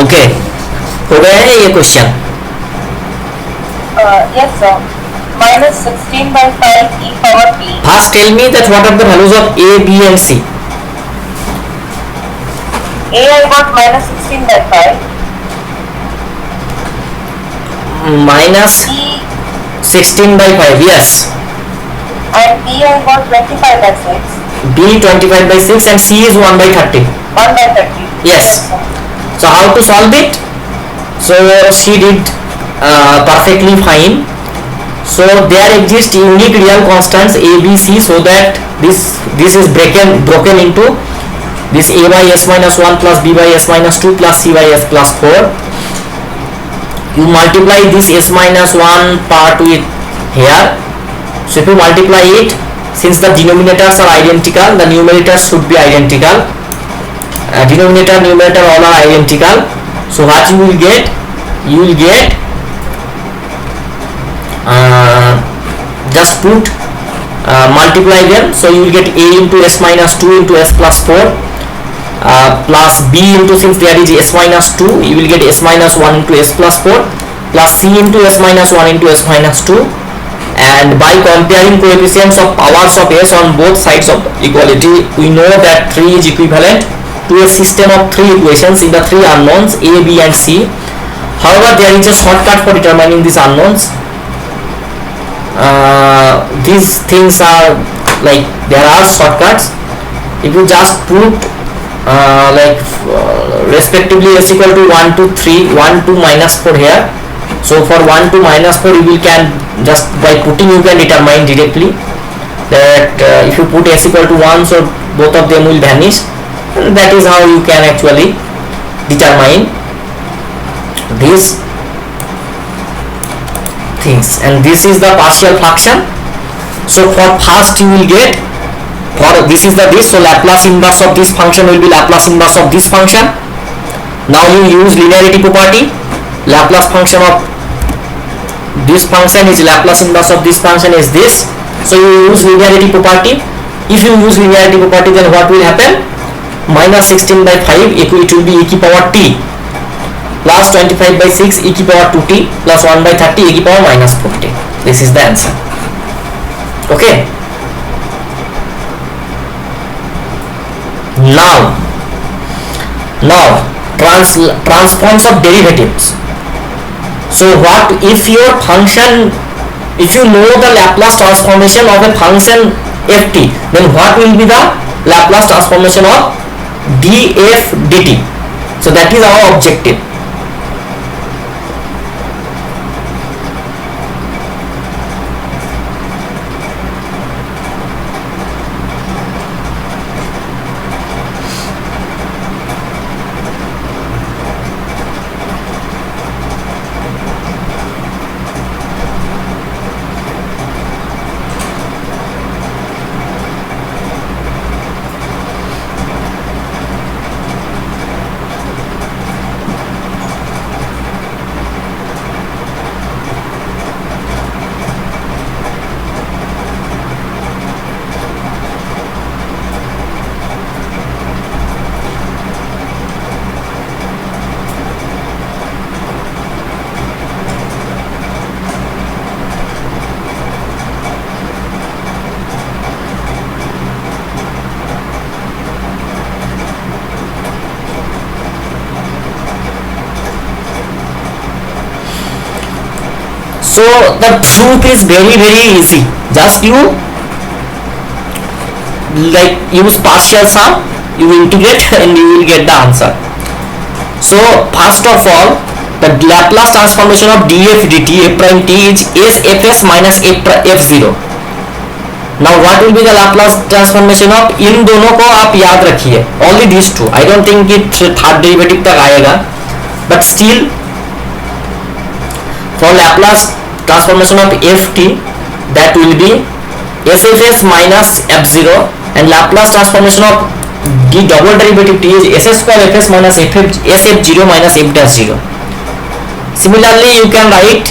Speaker 1: Okay, हो गया है ये question?
Speaker 2: Yes, sir. Minus 16 by 5 e power p.
Speaker 1: First tell me that what are the values of a, b and c?
Speaker 2: A I got minus 16 by 5.
Speaker 1: Minus
Speaker 2: E
Speaker 1: 16 by 5, yes.
Speaker 2: and B I got 25 by 6.
Speaker 1: b 25 by 6 and c is 1 by 30.
Speaker 2: 1 by 30.
Speaker 1: Yes.
Speaker 2: sir.
Speaker 1: So how to solve it? So she did perfectly fine. So there exist unique real constants a, b, c, so that this is broken into this a by s minus 1 plus b by s minus 2 plus c by s plus 4. You multiply this s minus 1 part with here. So if you multiply it, since the denominators are identical, the numerators should be identical. Denominator, numerator all are identical. So what you will get? You will get just put multiply them. So you will get a into s minus 2 into s plus 4 plus b into, since there is s minus 2, you will get s minus 1 into s plus 4 plus c into s minus 1 into s minus 2. And by comparing coefficients of powers of s on both sides of the equality, we know that 3 is equivalent to a system of 3 equations in the 3 unknowns a, b and c. However, there is a shortcut for determining these unknowns. These things are like, there are shortcuts. If you just put respectively s equal to 1 to 3, 1 to minus 4 here. So for 1 to minus 4, you will can just by putting, you can determine directly that if you put s equal to 1, so both of them will vanish. And that is how you can actually determine these things. And this is the partial fraction. So for first you will get, for this is the this, so Laplace inverse of this function will be Laplace inverse of this function. Now you use linearity property. Laplace function of this function is Laplace inverse of this function is this. So you use linearity property. If you use linearity property, then what will happen? Minus 16 by 5 it will be e to power t plus 25 by 6 e to power 2t plus 1 by 30 e to power minus 40. This is the answer. Okay. Now transforms of derivatives. So what if your function, if you know the Laplace transformation of a function ft, then what will be the Laplace transformation of df dt? So that is our objective. So the truth is very easy. Just you like use partial sum, you integrate and you will get the answer. So first of all, the Laplace transformation of df dt f prime t is sfs minus f0. Now what will be the Laplace transformation of, इन दोनों को आप याद रखिए, only these two. I don't think it third derivative तक आएगा, but still for Laplace transformation of ft, that will be sfs minus f0, and Laplace transformation of the double derivative t is s square fs minus sf0 minus f dash 0. Similarly, you can write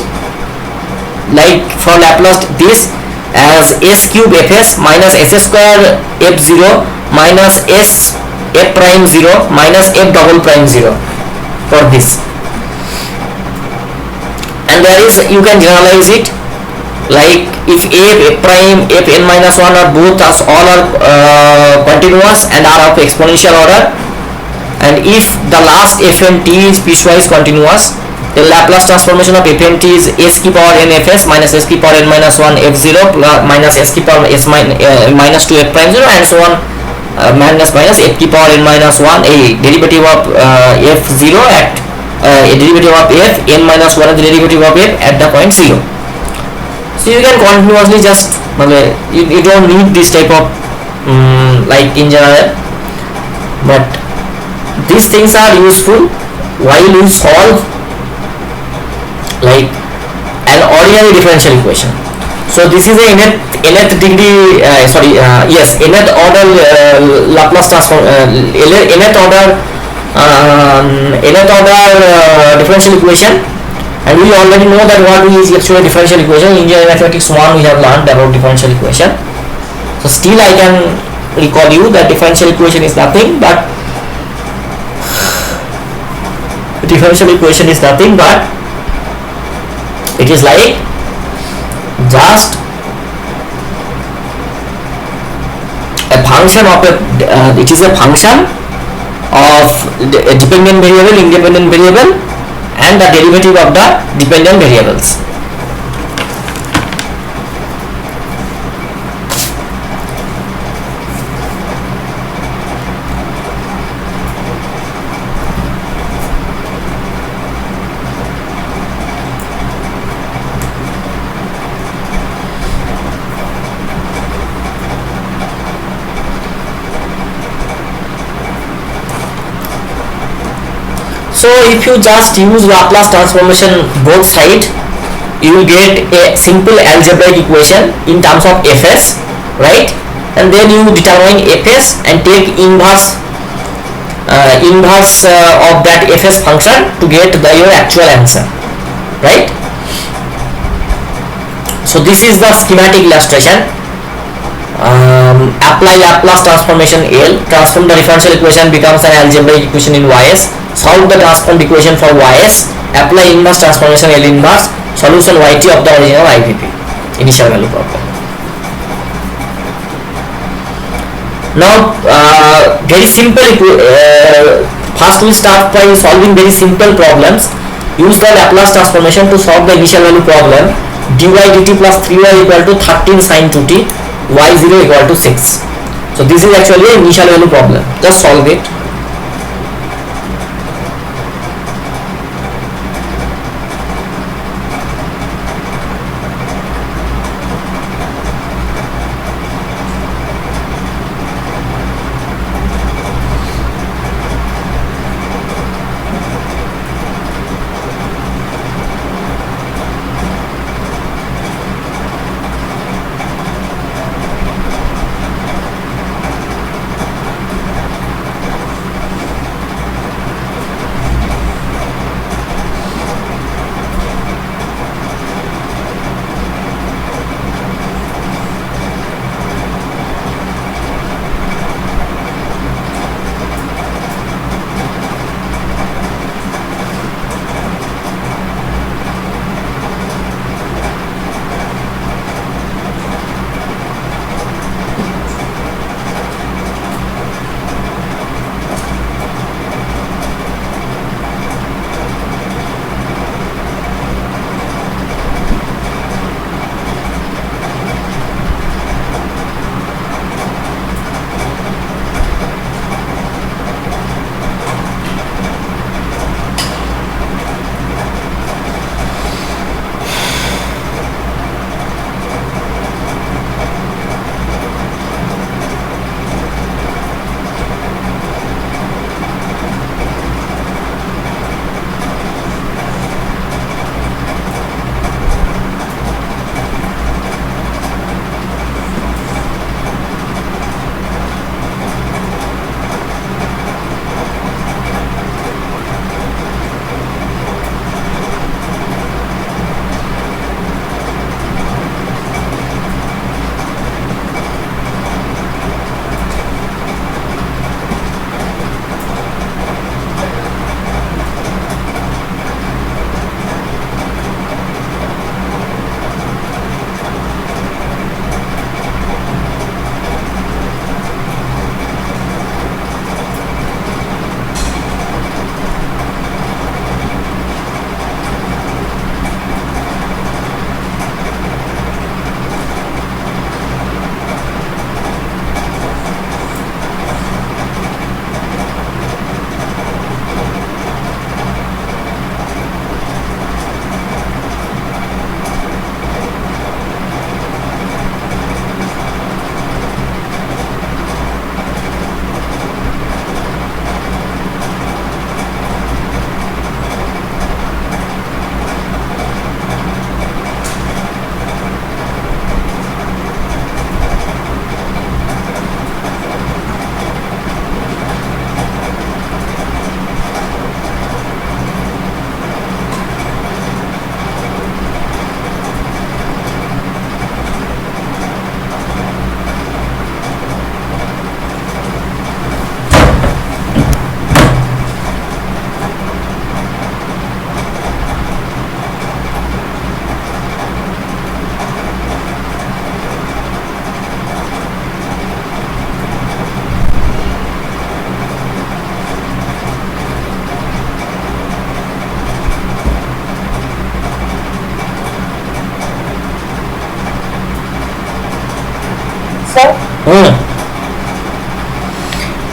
Speaker 1: like for Laplace this as s cube fs minus s square f0 minus s f prime 0 minus f double prime 0. for this. And there is, you can generalize it like if f prime, f n minus 1 are both as all are continuous and are of exponential order, and if the last fn t is piecewise continuous, the Laplace transformation of fn t is s ki power n fs minus s ki power n minus 1 f0 minus s ki power s minus 2 f prime 0 and so on, minus f ki power n minus 1, a derivative of f0 at a derivative of f n minus 1 is the derivative of f at the point 0. So you can continuously just you don't need this type of like in general, but these things are useful while you solve like an ordinary differential equation. So this is a nth degree nth order Laplace transform nth order differential equation, and we already know that what is actually differential equation. In engineering mathematics 1 we have learned about differential equation. So still I can recall you that differential equation is nothing but it is like just a function of it is a function of a dependent variable, independent variable, and the derivative of the dependent variables. So if you just use Laplace transformation both sides, you will get a simple algebraic equation in terms of fs, right? And then you determine fs and take inverse of that fs function to get your actual answer, right? So this is the schematic illustration. Apply Laplace transformation L, transform the differential equation becomes an algebraic equation in ys, solve the transformed equation for ys, apply inverse transformation L inverse, solution yt of the original IVP, initial value problem. Now very simple first we start by solving very simple problems. Use the Laplace transformation to solve the initial value problem. dy dt plus 3y equal to 13 sin 2t, y0 equal to 6. So this is actually an initial value problem. Just solve it.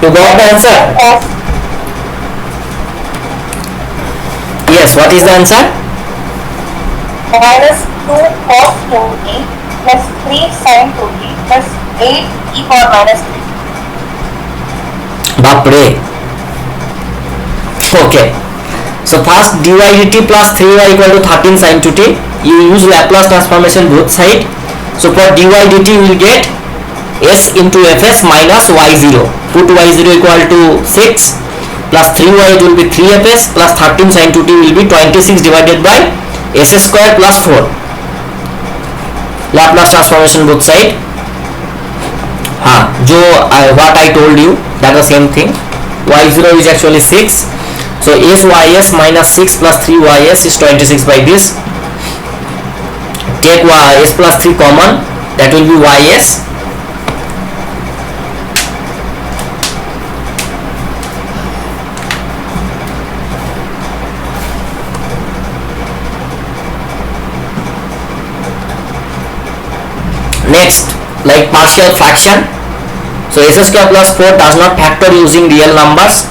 Speaker 1: You got the answer?
Speaker 2: cos
Speaker 1: Yes, what is the answer?
Speaker 2: minus 2 cos 2t plus 3 sin 2t plus 8 e power minus 3.
Speaker 1: Bapre. Okay. So first dy dt plus 3y equal to 13 sin 2t. You use Laplace transformation both side. So for dy dt you will get s into fs minus y0. Put y0 equal to 6 plus 3y, it will be 3fs plus 13 sin 2t will be 26 divided by s square plus 4. Laplace transformation both side. जो what I told you, that the same thing. y0 is actually 6. So sys minus 6 plus 3ys is 26 by this. Take s plus 3 common, that will be ys. Next, like partial fraction. So s square plus 4 does not factor using real numbers.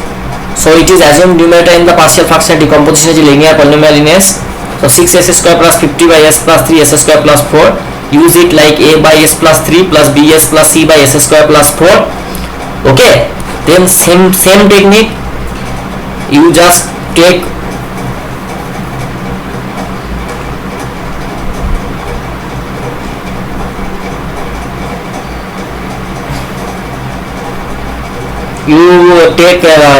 Speaker 1: So it is assumed numerator in the partial fraction decomposition is linear polynomial in S. So 6s square plus 50 by s plus 3 s square plus 4. Use it like a by s plus 3 plus bs plus c by s square plus 4. Okay. Then same technique. You just take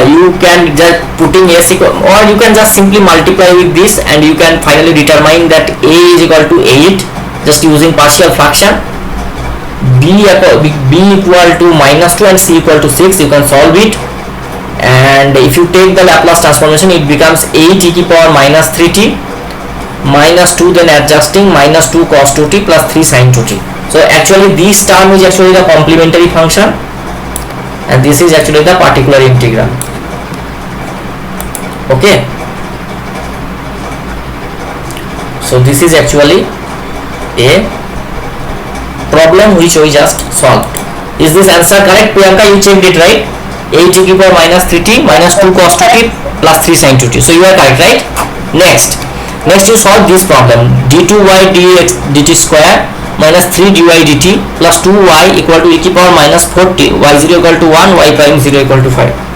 Speaker 1: you can just putting s equal, or you can just simply multiply with this and you can finally determine that a is equal to 8 just using partial fraction. b equal to minus 2 and c equal to 6. You can solve it, and if you take the Laplace transformation it becomes 8 e to the power minus 3t minus 2, then adjusting minus 2 cos 2t plus 3 sin 2t. So actually this term is actually the complementary function, and this is actually the particular integral. Okay, so this is actually a problem which we just solved. Is this answer correct, Priyanka? You checked it, right? 8 e to the power minus 3t minus 2 cos 2t plus 3 sin 2t. So you are correct, right? Next you solve this problem. d2y dx dt square minus 3 dy dt plus 2y equal to e to the power minus 4t, y0 equal to 1, y prime 0 equal to 5.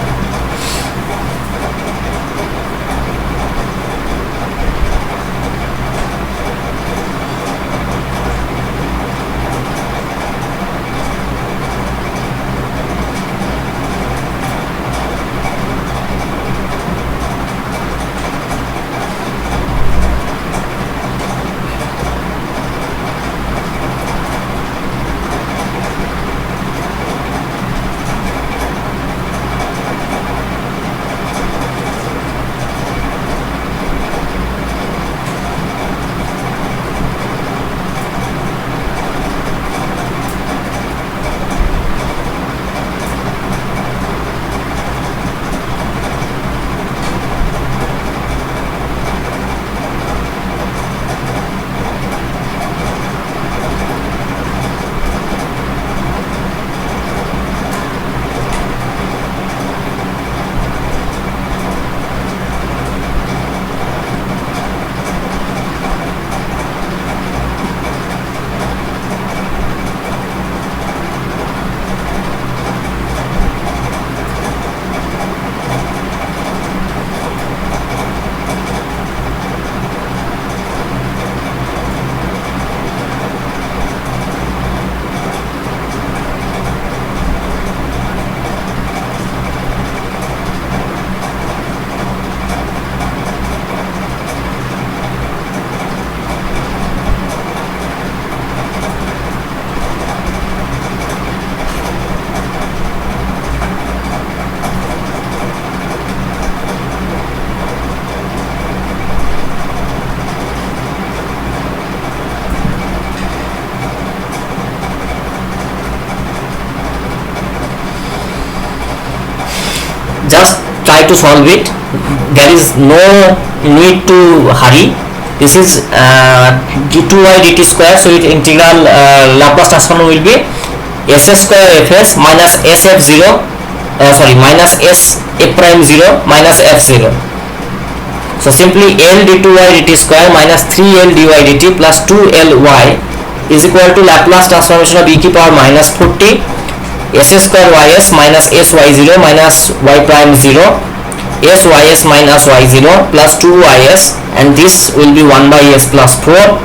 Speaker 1: Just try to solve it. There is no need to hurry. This is d2y dt square, so its integral Laplace transform will be s square fs minus sf0 minus s a prime 0 minus f0. So simply L d2y dt square minus 3L dy dt plus 2Ly is equal to Laplace transformation of e की power minus 40 s square ys minus sy0 minus y prime 0 sys minus y0 plus 2ys, and this will be 1 by s plus 4.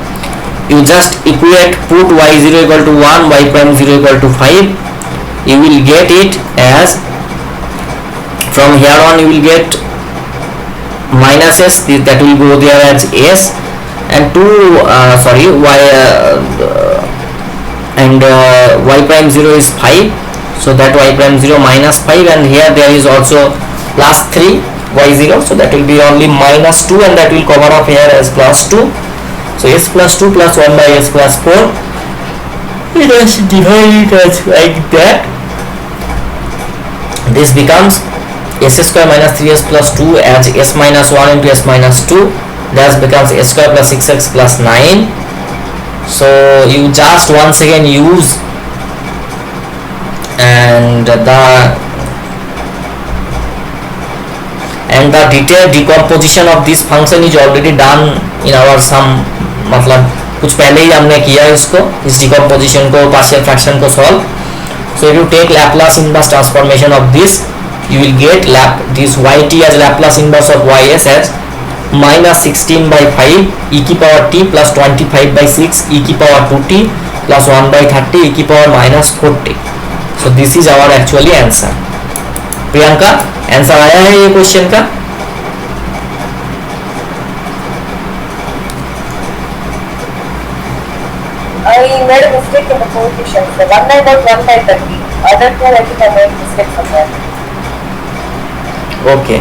Speaker 1: You just equate, put y0 equal to 1, y prime 0 equal to 5. You will get it as, from here on you will get minus s, that will go there as s, and y prime 0 is 5, so that y prime 0 minus 5, and here there is also plus 3 y0, so that will be only minus 2, and that will cover up here as plus 2. So s plus 2 plus 1 by s plus 4, it is divided as like that. This becomes s square minus 3s plus 2 as s minus 1 into s minus 2, that becomes s square plus 6x plus 9. So you just once again use, and the detailed decomposition of this function is already done in our sum. मतलब कुछ पहले ही हमने किया इसको, इस decomposition को, partial fraction को solve. So if you take Laplace inverse transformation of this, you will get this yt as Laplace inverse of ys as minus 16 by 5 e की power t plus 25 by 6 e की power 2t plus 1 by 30 e की power minus 40. So this is our actually answer. Priyanka, answer आया है ये question का?
Speaker 2: I made a mistake in the coefficients. The one by was 1 by 30. Other two, I think I made mistake somewhere.
Speaker 1: Okay.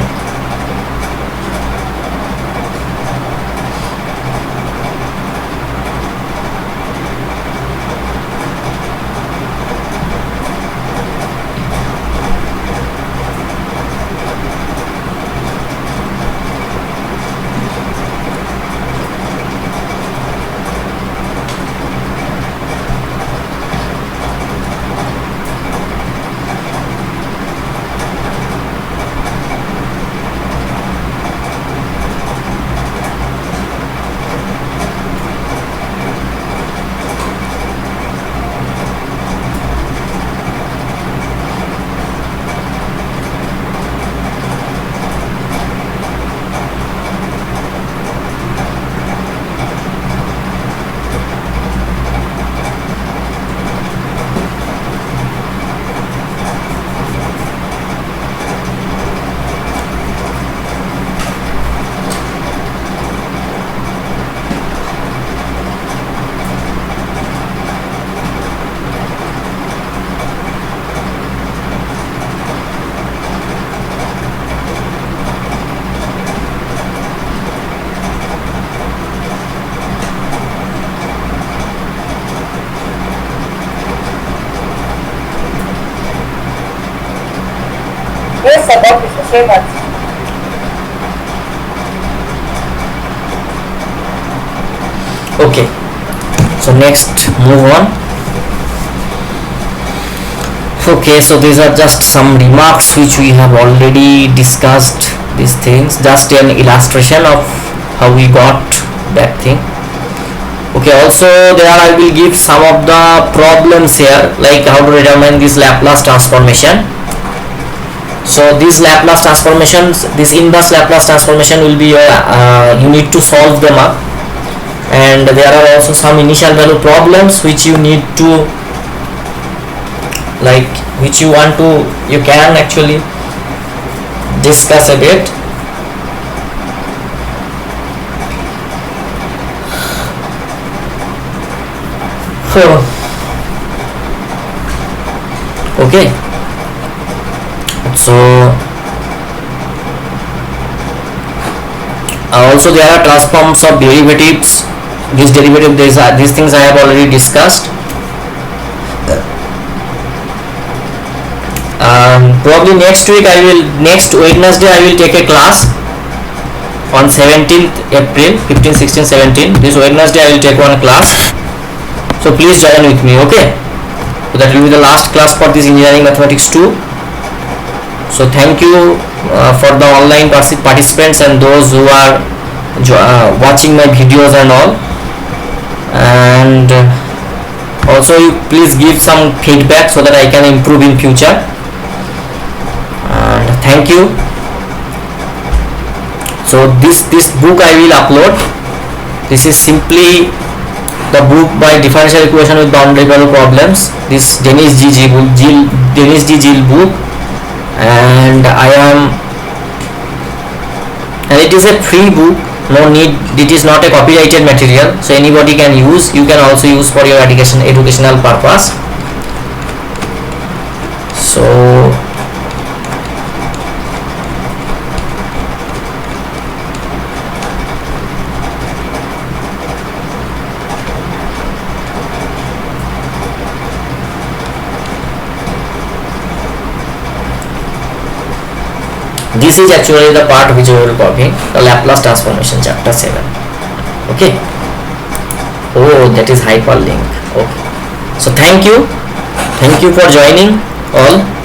Speaker 2: Yes, about is the same answer.
Speaker 1: Okay, so next move on. Okay, so these are just some remarks which we have already discussed. These things, just an illustration of how we got that thing. Okay, also there I will give some of the problems here, like how to determine this Laplace transformation. So these Laplace transformations, this inverse Laplace transformation will be you need to solve them up, and there are also some initial value problems which you need to, like, which you want to, you can actually discuss a bit. Okay, so also there are transforms of derivatives. These these things I have already discussed. Probably next Wednesday I will take a class on 17th April, 15, 16, 17. This Wednesday I will take one class, so please join with me. Okay. So that will be the last class for this engineering mathematics 2. So thank you for the online participants and those who are watching my videos and all, and also you please give some feedback so that I can improve in future, and thank you. So this book I will upload. This is simply the book by differential equation with boundary value problems, this Dennis D. Gill book, and it is a free book. No need, it is not a copyrighted material, so anybody can use. You can also use for your educational purpose. So this is actually the part which we will copy, the Laplace transformation, chapter 7. Okay. Oh, that is hyperlink. Okay. So thank you for joining all.